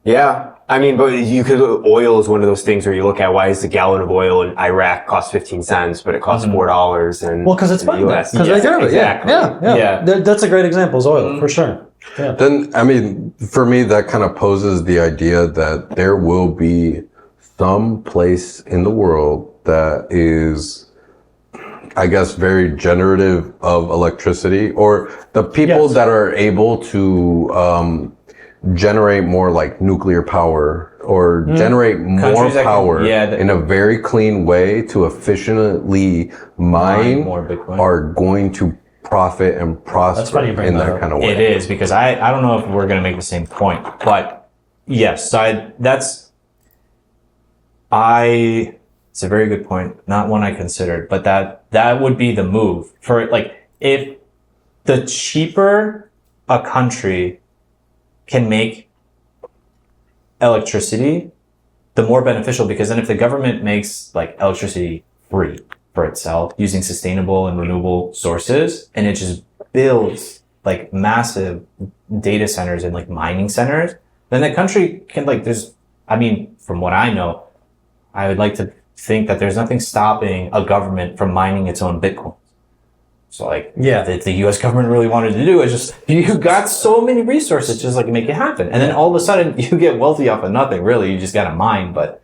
[SPEAKER 3] Yeah. I mean, but oil is one of those things where you look at why is the gallon of oil in Iraq cost 15 cents, but it costs $4 and
[SPEAKER 1] Well, because it's money.
[SPEAKER 3] US.
[SPEAKER 1] Because they do it.
[SPEAKER 3] Exactly.
[SPEAKER 1] Yeah. That's a great example. Is oil for sure. Yeah.
[SPEAKER 4] Then, I mean, for me, that kind of poses the idea that there will be some place in the world that is, I guess, very generative of electricity, or the people that are able to generate more like nuclear power or generate more
[SPEAKER 2] Countries that can-
[SPEAKER 4] power
[SPEAKER 2] yeah,
[SPEAKER 4] in a very clean way to efficiently mine
[SPEAKER 2] more Bitcoin.
[SPEAKER 4] are going to profit and prosper
[SPEAKER 1] funny you bring
[SPEAKER 4] in
[SPEAKER 1] that
[SPEAKER 4] that
[SPEAKER 1] up.
[SPEAKER 4] kind of way.
[SPEAKER 2] It is, because I don't know if we're going to make the same point, but yes, it's a very good point. Not one I considered, but that would be the move for like, if the cheaper a country can make electricity, the more beneficial, because then if the government makes like electricity free for itself using sustainable and renewable sources, and it just builds like massive data centers and like mining centers, then the country can from what I know, I would like to think that there's nothing stopping a government from mining its own Bitcoin. So like, the US government really wanted to do is just, you got so many resources, just like make it happen. And then all of a sudden you get wealthy off of nothing, really. You just got to mine, but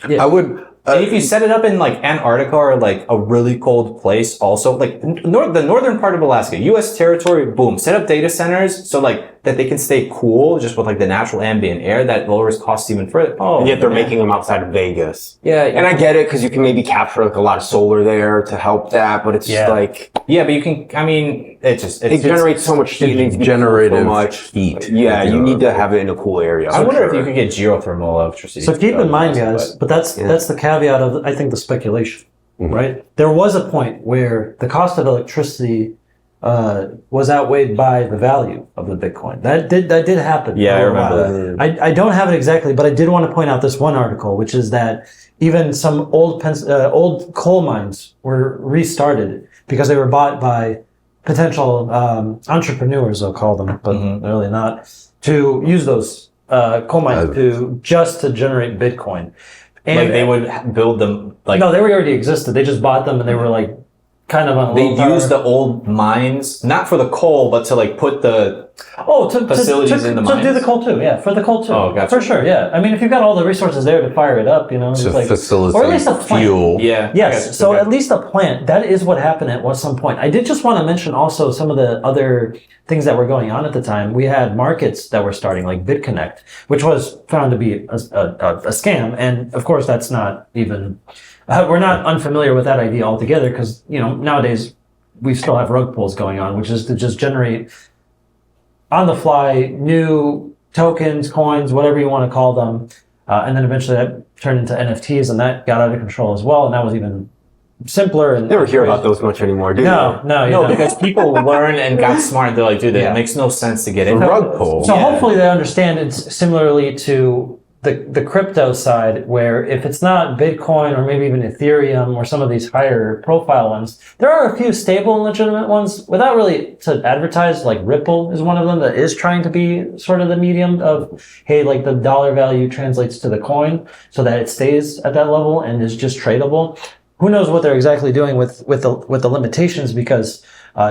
[SPEAKER 4] I would,
[SPEAKER 2] and if you set it up in like Antarctica or like a really cold place, also like the northern part of Alaska, U.S. territory, boom, set up data centers so like that they can stay cool just with like the natural ambient air that lowers costs even further.
[SPEAKER 3] And yet they're making them outside of Vegas.
[SPEAKER 2] Yeah.
[SPEAKER 3] And I get it because you can maybe capture like a lot of solar there to help that, but it's just like,
[SPEAKER 2] yeah, but you can, I mean, it
[SPEAKER 3] generates so much heat.
[SPEAKER 4] it's generative
[SPEAKER 3] so much
[SPEAKER 4] heat.
[SPEAKER 3] Yeah, you need to have it in a cool area.
[SPEAKER 2] I wonder if you could get geothermal electricity.
[SPEAKER 1] So keep in mind, guys, but that's the caveat of, I think, the speculation, right? There was a point where the cost of electricity was outweighed by the value of the Bitcoin. That did happen.
[SPEAKER 2] Yeah, I
[SPEAKER 1] for a while.
[SPEAKER 2] remember.
[SPEAKER 1] I don't have it exactly, but I did want to point out this one article, which is that even some old coal mines were restarted because they were bought by potential entrepreneurs, I'll call them, but they're really not, to use those coal mines to generate Bitcoin. And
[SPEAKER 2] like they would build them like
[SPEAKER 1] no, they were already existed. They just bought them and they were like kind of on a
[SPEAKER 2] they
[SPEAKER 1] low power.
[SPEAKER 2] use the old mines not for the coal, but to like put the
[SPEAKER 1] to
[SPEAKER 2] facilities in the
[SPEAKER 1] to do
[SPEAKER 2] mines?
[SPEAKER 1] the coal too. Yeah, for the coal too.
[SPEAKER 2] Oh, gotcha.
[SPEAKER 1] For sure. Yeah, I mean, if you've got all the resources there to fire it up, it's
[SPEAKER 4] To
[SPEAKER 1] like,
[SPEAKER 4] facilitate
[SPEAKER 1] or at least a plant.
[SPEAKER 4] fuel.
[SPEAKER 2] yeah. I got
[SPEAKER 1] Yes,
[SPEAKER 2] you.
[SPEAKER 1] so
[SPEAKER 2] Okay.
[SPEAKER 1] at least a plant. That is what happened at some point. I did just want to mention also some of the other things that were going on at the time. We had markets that were starting, like BitConnect, which was found to be a scam. And of course, that's not even, we're not unfamiliar with that idea altogether because, nowadays we still have rug pulls going on, which is to just generate on the fly new tokens, coins, whatever you want to call them. And then eventually that turned into NFTs and that got out of control as well. And that was even simpler. And
[SPEAKER 3] Never hear about those much anymore, do you?
[SPEAKER 1] No, you
[SPEAKER 2] No,
[SPEAKER 1] don't.
[SPEAKER 2] because people learn and got smart. They're like, dude,
[SPEAKER 1] Yeah.
[SPEAKER 2] it makes no sense to get
[SPEAKER 4] A
[SPEAKER 2] into
[SPEAKER 4] rug pull.
[SPEAKER 1] So
[SPEAKER 2] Yeah.
[SPEAKER 1] hopefully they understand it's similarly to the crypto side, where if it's not Bitcoin or maybe even Ethereum or some of these higher profile ones, there are a few stable and legitimate ones without really to advertise, like Ripple is one of them that is trying to be sort of the medium of, hey, like the dollar value translates to the coin so that it stays at that level and is just tradable. Who knows what they're exactly doing with the limitations, because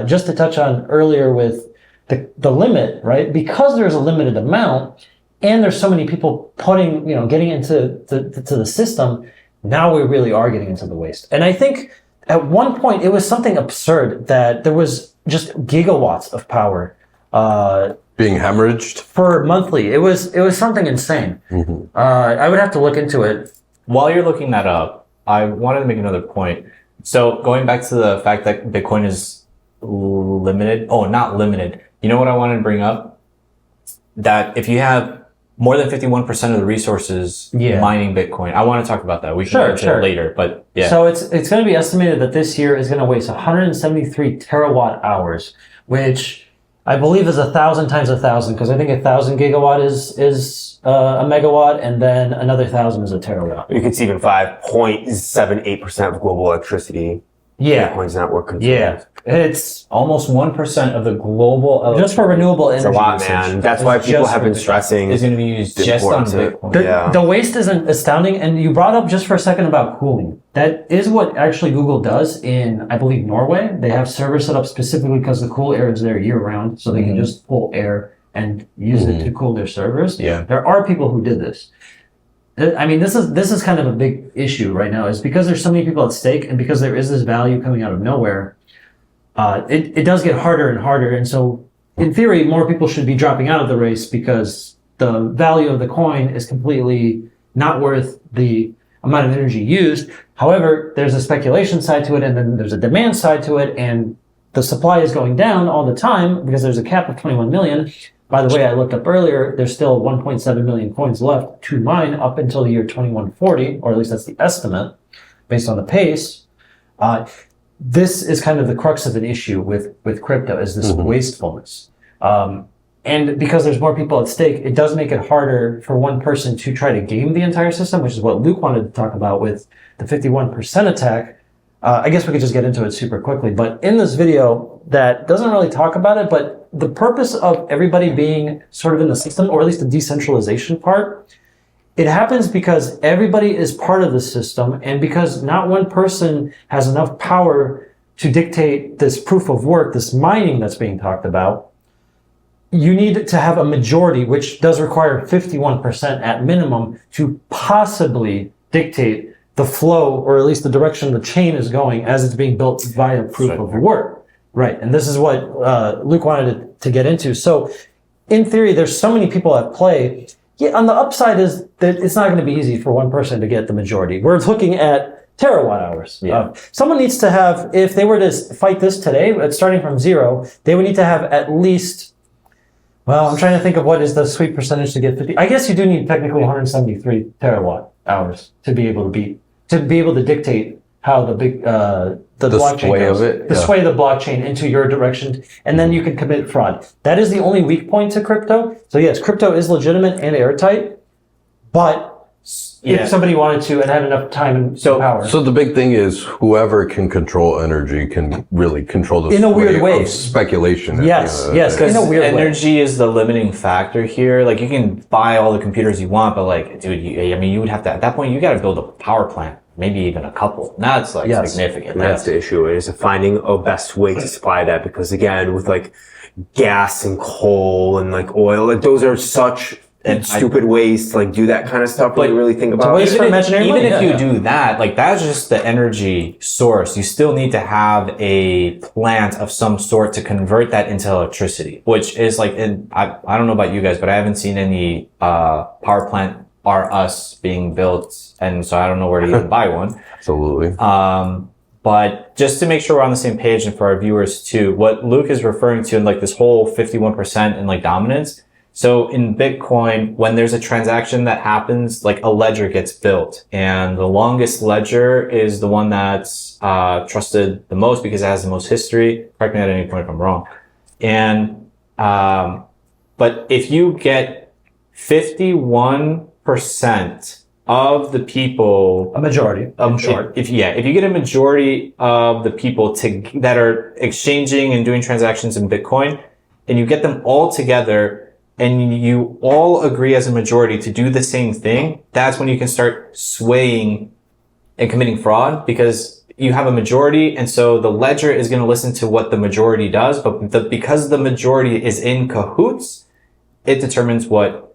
[SPEAKER 1] just to touch on earlier with the limit, right? Because there's a limited amount and there's so many people putting, getting into the system, now we really are getting into the waste. And I think at one point it was something absurd that there was just gigawatts of power
[SPEAKER 4] Being hemorrhaged.
[SPEAKER 1] for monthly. It was something insane. I would have to look into it.
[SPEAKER 2] While you're looking that up, I wanted to make another point. So going back to the fact that Bitcoin is limited. Oh, not limited. You know what I wanted to bring up? That if you have more than 51% of the resources
[SPEAKER 1] Yeah.
[SPEAKER 2] mining Bitcoin, I want to talk about that. We can
[SPEAKER 1] Sure,
[SPEAKER 2] get into
[SPEAKER 1] sure.
[SPEAKER 2] it later, but yeah.
[SPEAKER 1] So it's going to be estimated that this year is going to waste 173 terawatt hours, which I believe is 1,000 times 1,000, because I think 1,000 gigawatt is a megawatt, and then another 1,000 is a terawatt.
[SPEAKER 3] You can see even 5.78% of global electricity.
[SPEAKER 1] Yeah,
[SPEAKER 3] Bitcoin's network consumes.
[SPEAKER 1] yeah, it's
[SPEAKER 2] Almost 1% of the global
[SPEAKER 1] just for renewable energy.
[SPEAKER 3] It's a lot,
[SPEAKER 1] usage.
[SPEAKER 3] man. That's why
[SPEAKER 1] It's
[SPEAKER 3] people
[SPEAKER 1] just
[SPEAKER 3] have been
[SPEAKER 1] for-
[SPEAKER 3] stressing.
[SPEAKER 2] is going to be used
[SPEAKER 3] the
[SPEAKER 2] just on
[SPEAKER 3] importance of it.
[SPEAKER 2] Bitcoin.
[SPEAKER 3] Yeah.
[SPEAKER 1] The waste isn't astounding, and you brought up just for a second about cooling. That is what actually Google does in, I believe, Norway. They have servers set up specifically because the cool air is there year round, so they can just pull air and use it to cool their servers.
[SPEAKER 2] Yeah.
[SPEAKER 1] There are people who did this. I mean, this is kind of a big issue right now, is because there's so many people at stake, and because there is this value coming out of nowhere. It does get harder and harder, and so in theory, more people should be dropping out of the race because the value of the coin is completely not worth the amount of energy used. However, there's a speculation side to it, and then there's a demand side to it, and the supply is going down all the time because there's a cap of 21 million. By the way, I looked up earlier, there's still 1.7 million coins left to mine up until the year 2140, or at least that's the estimate based on the pace. This is kind of the crux of an issue with crypto, is this wastefulness. And because there's more people at stake, it does make it harder for one person to try to game the entire system, which is what Luke wanted to talk about with the 51% attack. I guess we could just get into it super quickly. But in this video that doesn't really talk about it, but the purpose of everybody being sort of in the system, or at least the decentralization part, it happens because everybody is part of the system, and because not one person has enough power to dictate this proof of work, this mining that's being talked about. You need to have a majority, which does require 51% at minimum, to possibly dictate the flow, or at least the direction the chain is going as it's being built via proof of work. Right. And this is what Luke wanted to get into. So in theory, there's so many people at play. Yeah, on the upside is that it's not going to be easy for one person to get the majority. We're looking at terawatt hours.
[SPEAKER 2] Yeah.
[SPEAKER 1] Someone needs to have, if they were to fight this today, starting from zero, they would need to have at least, well, I'm trying to think of what is the sweet percentage to get 50. I guess you do need technically 173 terawatt hours to be able to dictate how the blockchain
[SPEAKER 4] sway
[SPEAKER 1] goes,
[SPEAKER 4] of it,
[SPEAKER 1] the
[SPEAKER 4] yeah.
[SPEAKER 1] sway of the blockchain into your direction, and then you can commit fraud. That is the only weak point to crypto. So yes, crypto is legitimate and airtight, but
[SPEAKER 2] Yeah.
[SPEAKER 1] if somebody wanted to and had enough time and power.
[SPEAKER 4] So the big thing is whoever can control energy can really control the
[SPEAKER 1] In a weird way.
[SPEAKER 4] of speculation. at the
[SPEAKER 1] Yes,
[SPEAKER 4] end of the
[SPEAKER 1] yes,
[SPEAKER 4] day.
[SPEAKER 1] in a weird way.
[SPEAKER 2] energy is the limiting factor here. Like, you can buy all the computers you want, but like, dude, you would have to, at that point, you got to build a power plant, maybe even a couple. That's like
[SPEAKER 1] Yes.
[SPEAKER 2] significant.
[SPEAKER 3] And that's the issue, is finding a best way to supply that, because again, with like gas and coal and like oil, like those are such stupid ways to like do that kind of stuff when you really think about
[SPEAKER 1] waste
[SPEAKER 3] it.
[SPEAKER 1] for imaginary
[SPEAKER 2] Even
[SPEAKER 1] money,
[SPEAKER 2] if
[SPEAKER 1] yeah.
[SPEAKER 2] you do that, like, that's just the energy source. You still need to have a plant of some sort to convert that into electricity, which is like, I don't know about you guys, but I haven't seen any power plant R-Us being built, and so I don't know where to even buy one.
[SPEAKER 4] Absolutely.
[SPEAKER 2] But just to make sure we're on the same page, and for our viewers too, what Luke is referring to in like this whole 51% and like dominance. So in Bitcoin, when there's a transaction that happens, like a ledger gets built, and the longest ledger is the one that's trusted the most because it has the most history. Correct me at any point if I'm wrong. And but if you get 51% of the people,
[SPEAKER 1] A majority, in short.
[SPEAKER 2] if you get a majority of the people that are exchanging and doing transactions in Bitcoin, and you get them all together, and you all agree as a majority to do the same thing, that's when you can start swaying and committing fraud, because you have a majority, and so the ledger is going to listen to what the majority does, but because the majority is in cahoots, it determines what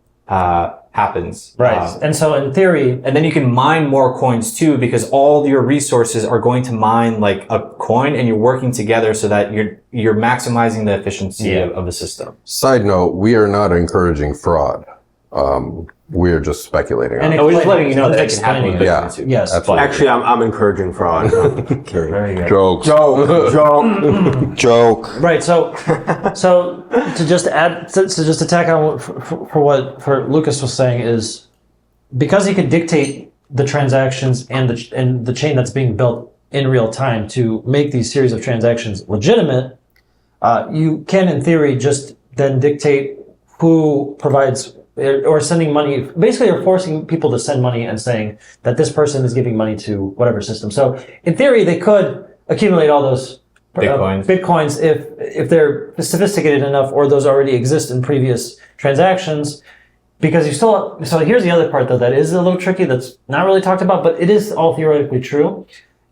[SPEAKER 2] happens.
[SPEAKER 1] Right. And so in theory,
[SPEAKER 2] And then you can mine more coins too, because all your resources are going to mine like a coin, and you're working together so that you're maximizing the efficiency of the system.
[SPEAKER 4] Side note, we are not encouraging fraud. We are just speculating.
[SPEAKER 1] And
[SPEAKER 4] on it.
[SPEAKER 2] I was just letting you know that it can
[SPEAKER 1] Explaining
[SPEAKER 2] happen with
[SPEAKER 1] it.
[SPEAKER 2] Bitcoin
[SPEAKER 4] Yeah.
[SPEAKER 2] too.
[SPEAKER 1] yes.
[SPEAKER 4] Absolutely.
[SPEAKER 3] Actually, I'm encouraging fraud.
[SPEAKER 2] Very good.
[SPEAKER 4] Jokes.
[SPEAKER 3] Joke.
[SPEAKER 1] Right. So to just add, to just attack on what Lucas was saying is, because he could dictate the transactions and the chain that's being built in real time to make these series of transactions legitimate, you can, in theory, just then dictate who provides or sending money. Basically, you're forcing people to send money and saying that this person is giving money to whatever system. So in theory, they could accumulate all those bitcoins if they're sophisticated enough, or those already exist in previous transactions. Because you still, so here's the other part though that is a little tricky, that's not really talked about, but it is all theoretically true,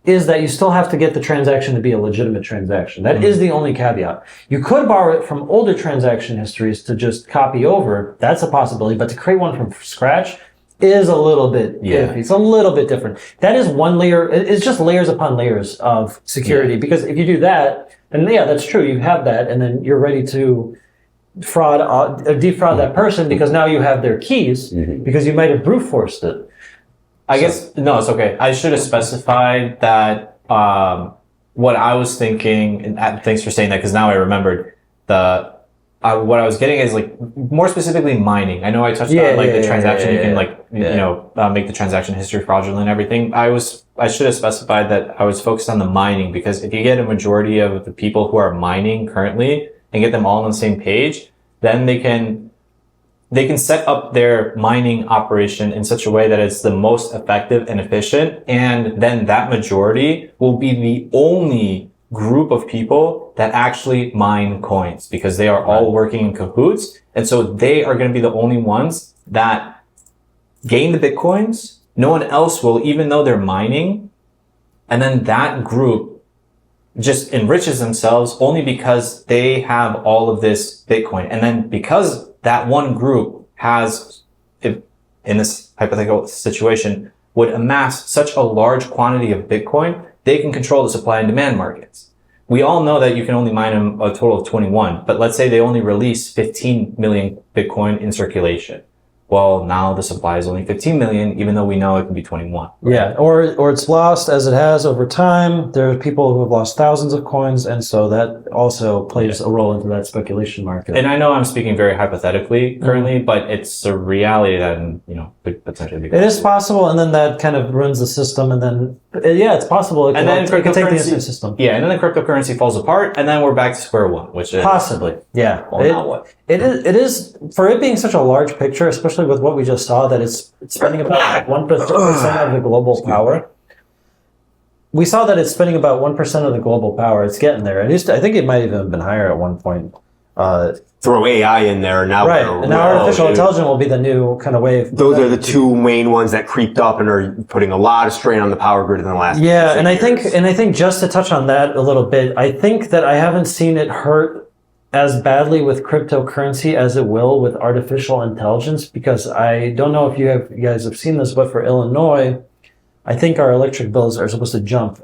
[SPEAKER 1] is that you still have to get the transaction to be a legitimate transaction. That is the only caveat. You could borrow it from older transaction histories to just copy over. That's a possibility, but to create one from scratch is a little bit iffy. It's a little bit different. That is one layer. It's just layers upon layers of security. Because if you do that, then yeah, that's true. You have that, and then you're ready to defraud that person, because now you have their keys, because you might have brute forced it.
[SPEAKER 2] I guess, no, it's okay. I should have specified that, what I was thinking, and thanks for saying that, because now I remembered what I was getting is like more specifically mining. I know I touched on like the transaction, you can make the transaction history fraudulent and everything. I should have specified that I was focused on the mining, because if you get a majority of the people who are mining currently and get them all on the same page, then they can set up their mining operation in such a way that it's the most effective and efficient. And then that majority will be the only group of people that actually mine coins, because they are all working in cahoots. And so they are going to be the only ones that gain the Bitcoins. No one else will, even though they're mining. And then that group just enriches themselves only because they have all of this Bitcoin. And then because that one group has, in this hypothetical situation, would amass such a large quantity of Bitcoin, they can control the supply and demand markets. We all know that you can only mine them a total of 21, but let's say they only release 15 million Bitcoin in circulation. Well, now the supply is only 15 million, even though we know it can be 21. Right?
[SPEAKER 1] Yeah, or it's lost as it has over time. There are people who have lost thousands of coins, and so that also plays a role into that speculation market.
[SPEAKER 2] And I know I'm speaking very hypothetically currently, but it's a reality that, could potentially be.
[SPEAKER 1] It is possible, and then that kind of ruins the system, and then, it's possible. It
[SPEAKER 2] And then
[SPEAKER 1] it can take the
[SPEAKER 2] cryptocurrency
[SPEAKER 1] system.
[SPEAKER 2] Yeah, and then the cryptocurrency falls apart, and then we're back to square one, which is
[SPEAKER 1] Possibly, yeah.
[SPEAKER 2] Well, now what?
[SPEAKER 1] It is, for it being such a large picture, especially especially with what we just saw, that it's spending about 1% of the global power. We saw that it's spending about 1% of the global power. It's getting there. I think it might even have been higher at one point.
[SPEAKER 3] Throw AI in there now.
[SPEAKER 1] Right, and now artificial intelligence will be the new kind of wave.
[SPEAKER 3] Those are the two main ones that creeped up and are putting a lot of strain on the power grid in the last.
[SPEAKER 1] Yeah, and I think just to touch on that a little bit, I think that I haven't seen it hurt as badly with cryptocurrency as it will with artificial intelligence, because I don't know if you guys have seen this, but for Illinois, I think our electric bills are supposed to jump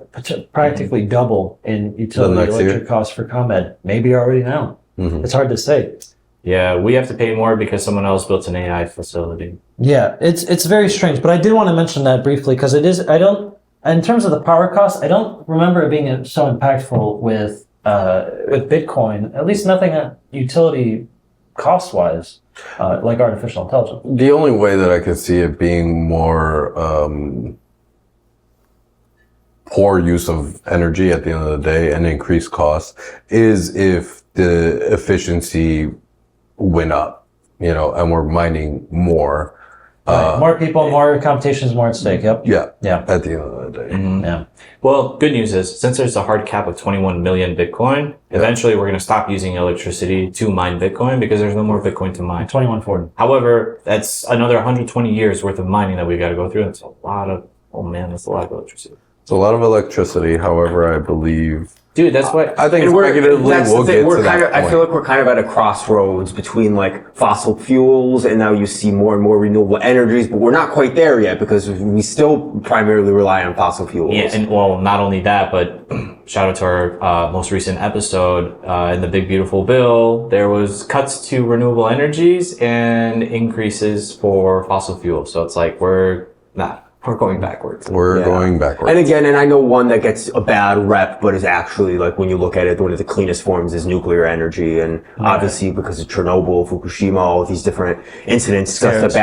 [SPEAKER 1] practically double in utility electric costs for ComEd. Maybe already now. Mm-hmm. It's hard to say.
[SPEAKER 2] Yeah, we have to pay more because someone else built an AI facility.
[SPEAKER 1] Yeah, it's very strange, but I did want to mention that briefly because it is. In terms of the power costs, I don't remember it being so impactful with Bitcoin. At least nothing utility cost wise, like artificial intelligence.
[SPEAKER 4] The only way that I could see it being more poor use of energy at the end of the day and increased costs is if the efficiency went up, and we're mining more.
[SPEAKER 1] Right. More people, more computations, more at stake. Yep.
[SPEAKER 4] Yeah.
[SPEAKER 1] Yeah.
[SPEAKER 4] At the end of the day.
[SPEAKER 2] Mm-hmm.
[SPEAKER 1] Yeah.
[SPEAKER 2] Well, good news is, since there's a hard cap of 21 million Bitcoin, eventually we're going to stop using electricity to mine Bitcoin because there's no more Bitcoin to mine.
[SPEAKER 1] 2140.
[SPEAKER 2] However, that's another 120 years worth of mining that we've got to go through. That's a lot of, that's a lot of electricity.
[SPEAKER 4] It's a lot of electricity. However, I believe...
[SPEAKER 2] Dude, that's what
[SPEAKER 4] I think speculatively we'll get to that point.
[SPEAKER 3] I feel like we're kind of at a crossroads between like fossil fuels and now you see more and more renewable energies, but we're not quite there yet because we still primarily rely on fossil fuels.
[SPEAKER 2] Yeah, and well, not only that, but shout out to our most recent episode in the Big Beautiful Bill. There was cuts to renewable energies and increases for fossil fuels. So it's like we're going backwards.
[SPEAKER 4] We're going backwards.
[SPEAKER 3] And again, and I know one that gets a bad rep, but is actually, like, when you look at it, one of the cleanest forms is nuclear energy. And obviously, because of Chernobyl, Fukushima, all these different incidents, stuff that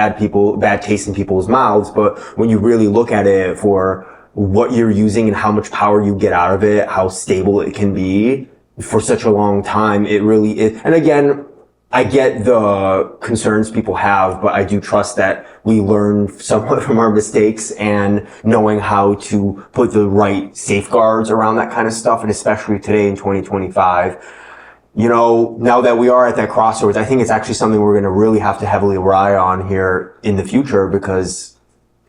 [SPEAKER 3] bad taste in people's mouths. But when you really look at it for what you're using and how much power you get out of it, how stable it can be for such a long time, it really is. And again, I get the concerns people have, but I do trust that we learn somewhat from our mistakes and knowing how to put the right safeguards around that kind of stuff. And especially today in 2025, now that we are at that crossroads, I think it's actually something we're going to really have to heavily rely on here in the future because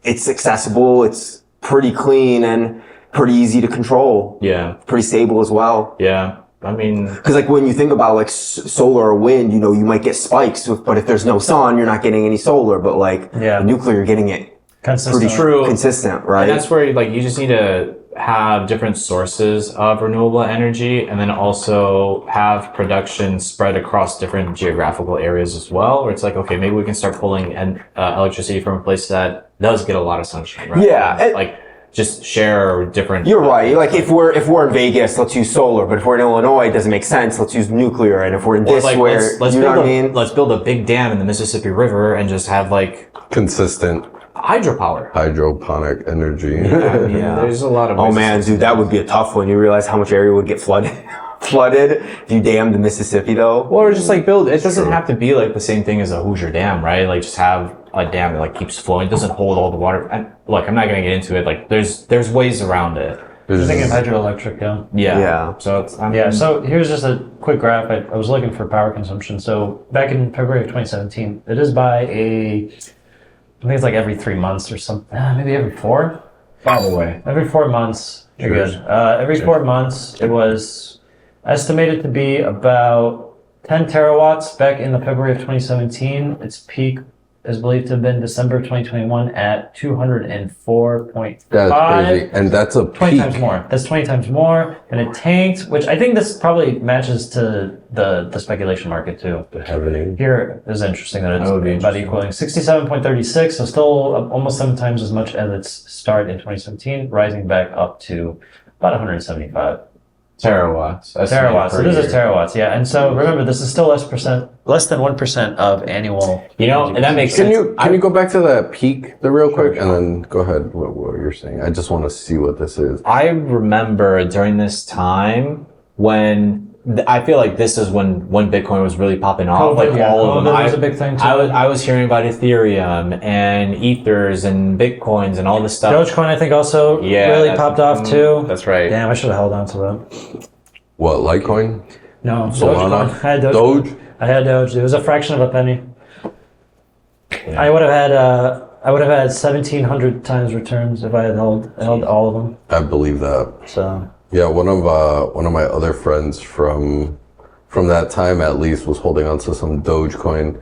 [SPEAKER 3] it's accessible, it's pretty clean and pretty easy to control.
[SPEAKER 2] Yeah.
[SPEAKER 3] Pretty stable as well.
[SPEAKER 2] Yeah. I mean,
[SPEAKER 3] because like when you think about like solar or wind, you might get spikes, but if there's no sun, you're not getting any solar. But like nuclear, you're getting it pretty consistent, right?
[SPEAKER 2] And that's where you just need to have different sources of renewable energy, and then also have production spread across different geographical areas as well. Where it's like, okay, maybe we can start pulling electricity from a place that does get a lot of sunshine, right?
[SPEAKER 3] Yeah.
[SPEAKER 2] Just share different.
[SPEAKER 3] You're right. Like if we're in Vegas, let's use solar. But if we're in Illinois, it doesn't make sense. Let's use nuclear. And if we're in let's
[SPEAKER 2] build a big dam in the Mississippi River and just have
[SPEAKER 4] consistent
[SPEAKER 2] hydropower,
[SPEAKER 4] hydroponic energy.
[SPEAKER 2] Yeah, there's a lot of.
[SPEAKER 3] Oh man, dude, that would be a tough one. You realize how much area would get flooded if you dammed the Mississippi though?
[SPEAKER 2] Or just build. It doesn't have to be the same thing as a Hoosier Dam, right? Just have a dam that keeps flowing. It doesn't hold all the water. And look, I'm not gonna get into it. There's ways around it.
[SPEAKER 1] I'm thinking of hydroelectric,
[SPEAKER 2] yeah. So
[SPEAKER 1] So here's just a quick graph. I was looking for power consumption. So back in February of 2017, it is by I think it's every 3 months or something. Maybe every 4.
[SPEAKER 2] By the way,
[SPEAKER 1] every 4 months. You're good. Every 4 months, it was estimated to be about 10 terawatts back in the February of 2017. Its peak is believed to have been December 2021 at 204.5.
[SPEAKER 4] That's crazy. And that's a
[SPEAKER 1] 20
[SPEAKER 4] peak.
[SPEAKER 1] times more. That's 20 times more. And it tanked, which I think this probably matches to the speculation market too.
[SPEAKER 4] The happening.
[SPEAKER 1] Here is interesting that it's about equaling 67.36, so still almost 7 times as much as its start in 2017, rising back up to about 175.
[SPEAKER 2] Terawatts.
[SPEAKER 1] Terawatts. It is a terawatts, yeah. And so remember, this is still less than 1% of annual.
[SPEAKER 2] And that makes sense.
[SPEAKER 4] Can you go back to that peak real quick and then go ahead what you're saying? I just want to see what this is.
[SPEAKER 2] I remember during this time when I feel like this is when Bitcoin was really popping off. Like all of them.
[SPEAKER 1] COVID was a big thing too.
[SPEAKER 2] I was hearing about Ethereum and Ethers and Bitcoins and all this stuff.
[SPEAKER 1] Dogecoin, I think, also really popped off too.
[SPEAKER 2] That's right.
[SPEAKER 1] Damn, I should have held on to that.
[SPEAKER 4] What, Litecoin?
[SPEAKER 1] No,
[SPEAKER 4] Solana?
[SPEAKER 1] Dogecoin. I had
[SPEAKER 4] Doge?
[SPEAKER 1] I had Doge. It was a fraction of a penny.
[SPEAKER 2] Yeah.
[SPEAKER 1] I would have had 1,700 times returns if I had held all of them.
[SPEAKER 4] I believe that.
[SPEAKER 1] So
[SPEAKER 4] Yeah, one of my other friends from that time at least was holding on to some Dogecoin,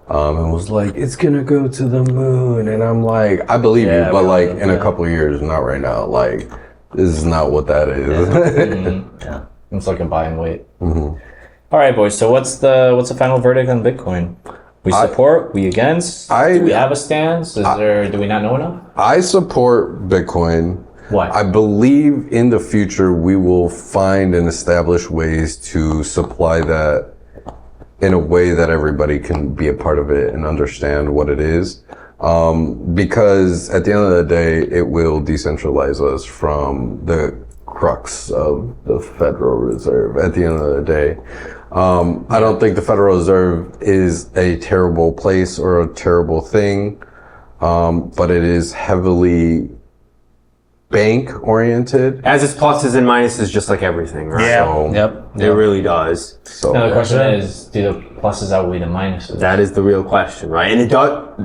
[SPEAKER 4] and was like, "It's gonna go to the moon," and I'm like, "I believe you, but like in a couple of years, not right now. Like, this is not what that is."
[SPEAKER 1] yeah.
[SPEAKER 2] It's like a buy and wait. All right, boys. So what's the final verdict on Bitcoin? We support? We against? Do we have a stance? Do we not know enough?
[SPEAKER 4] I support Bitcoin.
[SPEAKER 2] Why?
[SPEAKER 4] I believe in the future we will find and establish ways to supply that in a way that everybody can be a part of it and understand what it is. Because at the end of the day, it will decentralize us from the crux of the Federal Reserve at the end of the day. I don't think the Federal Reserve is a terrible place or a terrible thing, but it is heavily bank oriented.
[SPEAKER 3] As its pluses and minuses, just like everything, right?
[SPEAKER 1] Yeah.
[SPEAKER 4] So,
[SPEAKER 1] Yep.
[SPEAKER 3] It really does.
[SPEAKER 4] So
[SPEAKER 2] Now the question is, do the pluses outweigh the minuses?
[SPEAKER 3] That is the real question, right? And it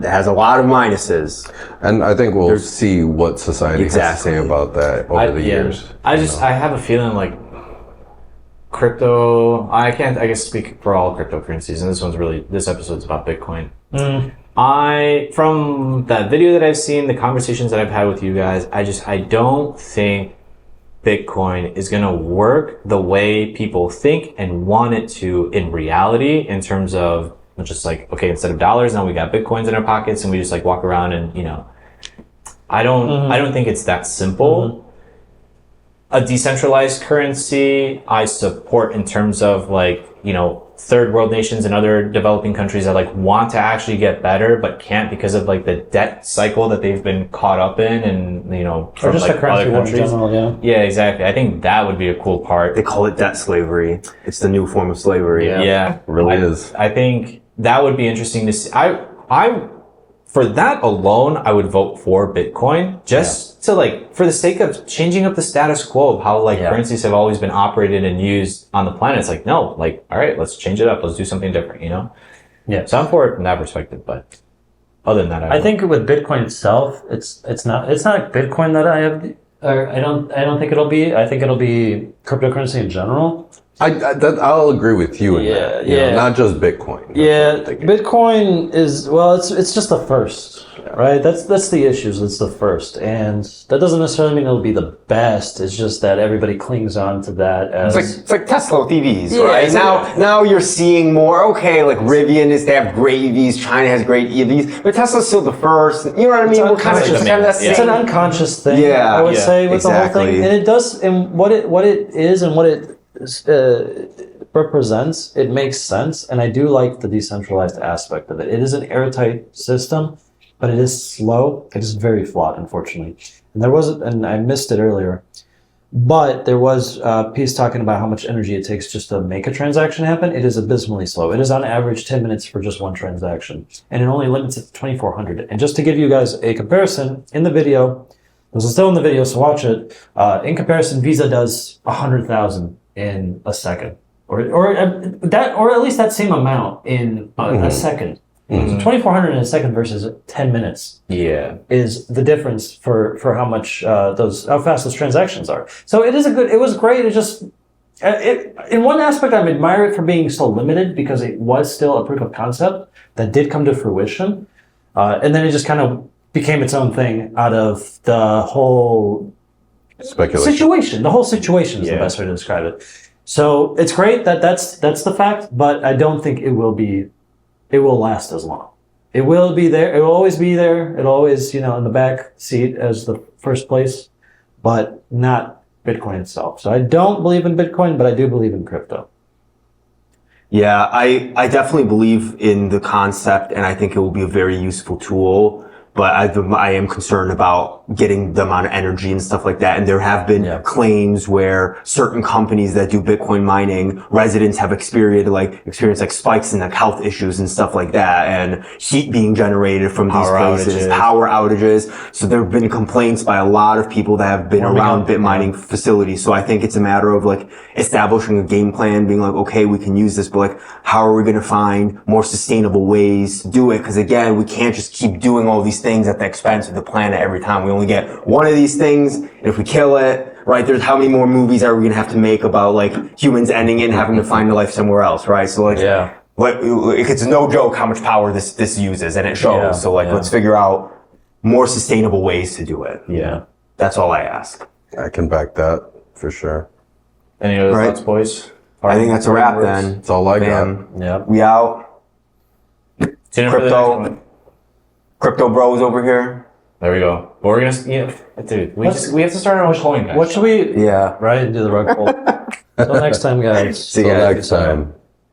[SPEAKER 3] has a lot of minuses.
[SPEAKER 4] and I think we'll see what society has to
[SPEAKER 3] Exactly.
[SPEAKER 4] say about that over the years.
[SPEAKER 2] I have a feeling like crypto. I guess speak for all cryptocurrencies, and this episode's about Bitcoin. From that video that I've seen, the conversations that I've had with you guys, I don't think Bitcoin is going to work the way people think and want it to in reality, in terms of just like, okay, instead of dollars, now we got Bitcoins in our pockets and we just like walk around and, I don't think it's that simple. A decentralized currency, I support in terms of like, third world nations and other developing countries that like want to actually get better, but can't because of like the debt cycle that they've been caught up in, and, from
[SPEAKER 1] Or just
[SPEAKER 2] like
[SPEAKER 1] the currency
[SPEAKER 2] other
[SPEAKER 1] war in
[SPEAKER 2] countries.
[SPEAKER 1] general, yeah.
[SPEAKER 2] Yeah, exactly. I think that would be a cool part.
[SPEAKER 3] They call it debt slavery. It's the new form of slavery.
[SPEAKER 2] Yeah.
[SPEAKER 4] It really is.
[SPEAKER 2] I think that would be interesting to see. I for that alone, I would vote for Bitcoin, just to like, for the sake of changing up the status quo of how like currencies have always been operated and used on the planet. It's like, no, like, all right, let's change it up. Let's do something different,
[SPEAKER 1] Yeah.
[SPEAKER 2] So I'm for it from that perspective, but other than that,
[SPEAKER 1] I think with Bitcoin itself, it's not Bitcoin that I have, or I don't think it'll be. I think it'll be cryptocurrency in general.
[SPEAKER 4] I'll agree with you in
[SPEAKER 1] Yeah,
[SPEAKER 4] that.
[SPEAKER 1] yeah.
[SPEAKER 4] Not just Bitcoin. That's
[SPEAKER 1] Yeah,
[SPEAKER 4] what I'm thinking.
[SPEAKER 1] Bitcoin is, well, it's just the first, right? That's the issues. It's the first, and that doesn't necessarily mean it'll be the best. It's just that everybody clings on to that as
[SPEAKER 3] It's like Tesla with EVs,
[SPEAKER 1] Yeah,
[SPEAKER 3] right?
[SPEAKER 1] it's
[SPEAKER 3] Now you're seeing more, okay, like Rivian they have great EVs, China has great EVs, but Tesla's still the first. You know what I mean? We're kind of
[SPEAKER 1] unconscious.
[SPEAKER 3] that
[SPEAKER 1] It's an
[SPEAKER 3] same.
[SPEAKER 1] unconscious thing,
[SPEAKER 3] Yeah,
[SPEAKER 1] I would
[SPEAKER 3] yeah,
[SPEAKER 1] say, with the whole
[SPEAKER 3] exactly.
[SPEAKER 1] thing, and it does. And what it is and what it represents, it makes sense, and I do like the decentralized aspect of it. It is an airtight system, but it is slow. It is very flawed, unfortunately. And I missed it earlier, but there was a piece talking about how much energy it takes just to make a transaction happen. It is abysmally slow. It is on average 10 minutes for just one transaction, and it only limits it to 2,400. And just to give you guys a comparison, in the video, this is still in the video, so watch it. In comparison, Visa does 100,000 in a second, or at least that same amount in a second. So 2,400 in a second versus 10 minutes is the difference for how much how fast those transactions are. So it was great. It just in one aspect, I admire it for being so limited because it was still a proof of concept that did come to fruition, and then it just kind of became its own thing out of the whole
[SPEAKER 4] Speculation.
[SPEAKER 1] situation. The whole situation is the best way to describe it. So it's great that's the fact, but I don't think it will last as long. It will be there. It will always be there. It'll always, in the back seat as the first place, but not Bitcoin itself. So I don't believe in Bitcoin, but I do believe in crypto.
[SPEAKER 3] Yeah, I definitely believe in the concept, and I think it will be a very useful tool but I am concerned about getting the amount of energy and stuff like that. And there have been claims where certain companies that do Bitcoin mining, residents have experienced like spikes in like health issues and stuff like that, and heat being generated from these places, power outages. So there have been complaints by a lot of people that have been around Bit mining facilities. So I think it's a matter of like establishing a game plan, being like, okay, we can use this, but like, how are we going to find more sustainable ways to do it? Because again, we can't just keep doing all these things at the expense of the planet every time. We only get one of these things, and if we kill it, right, there's how many more movies are we going to have to make about like humans ending it and having to find a life somewhere else, right? So like, it's no joke how much power this uses, and it shows. So like, let's figure out more sustainable ways to do it.
[SPEAKER 1] Yeah.
[SPEAKER 3] That's all I ask.
[SPEAKER 4] I can back that for sure.
[SPEAKER 2] Any other thoughts, boys?
[SPEAKER 3] I think that's a wrap then.
[SPEAKER 4] That's all I got.
[SPEAKER 1] Yep.
[SPEAKER 3] We out. Crypto bros over here.
[SPEAKER 2] There we go. But we're gonna, dude, we have to start our own coin, guys.
[SPEAKER 1] What should we?
[SPEAKER 3] Yeah.
[SPEAKER 1] Right. Do the rug pull. Until next time, guys.
[SPEAKER 3] See you
[SPEAKER 4] Till
[SPEAKER 3] guys.
[SPEAKER 4] next time.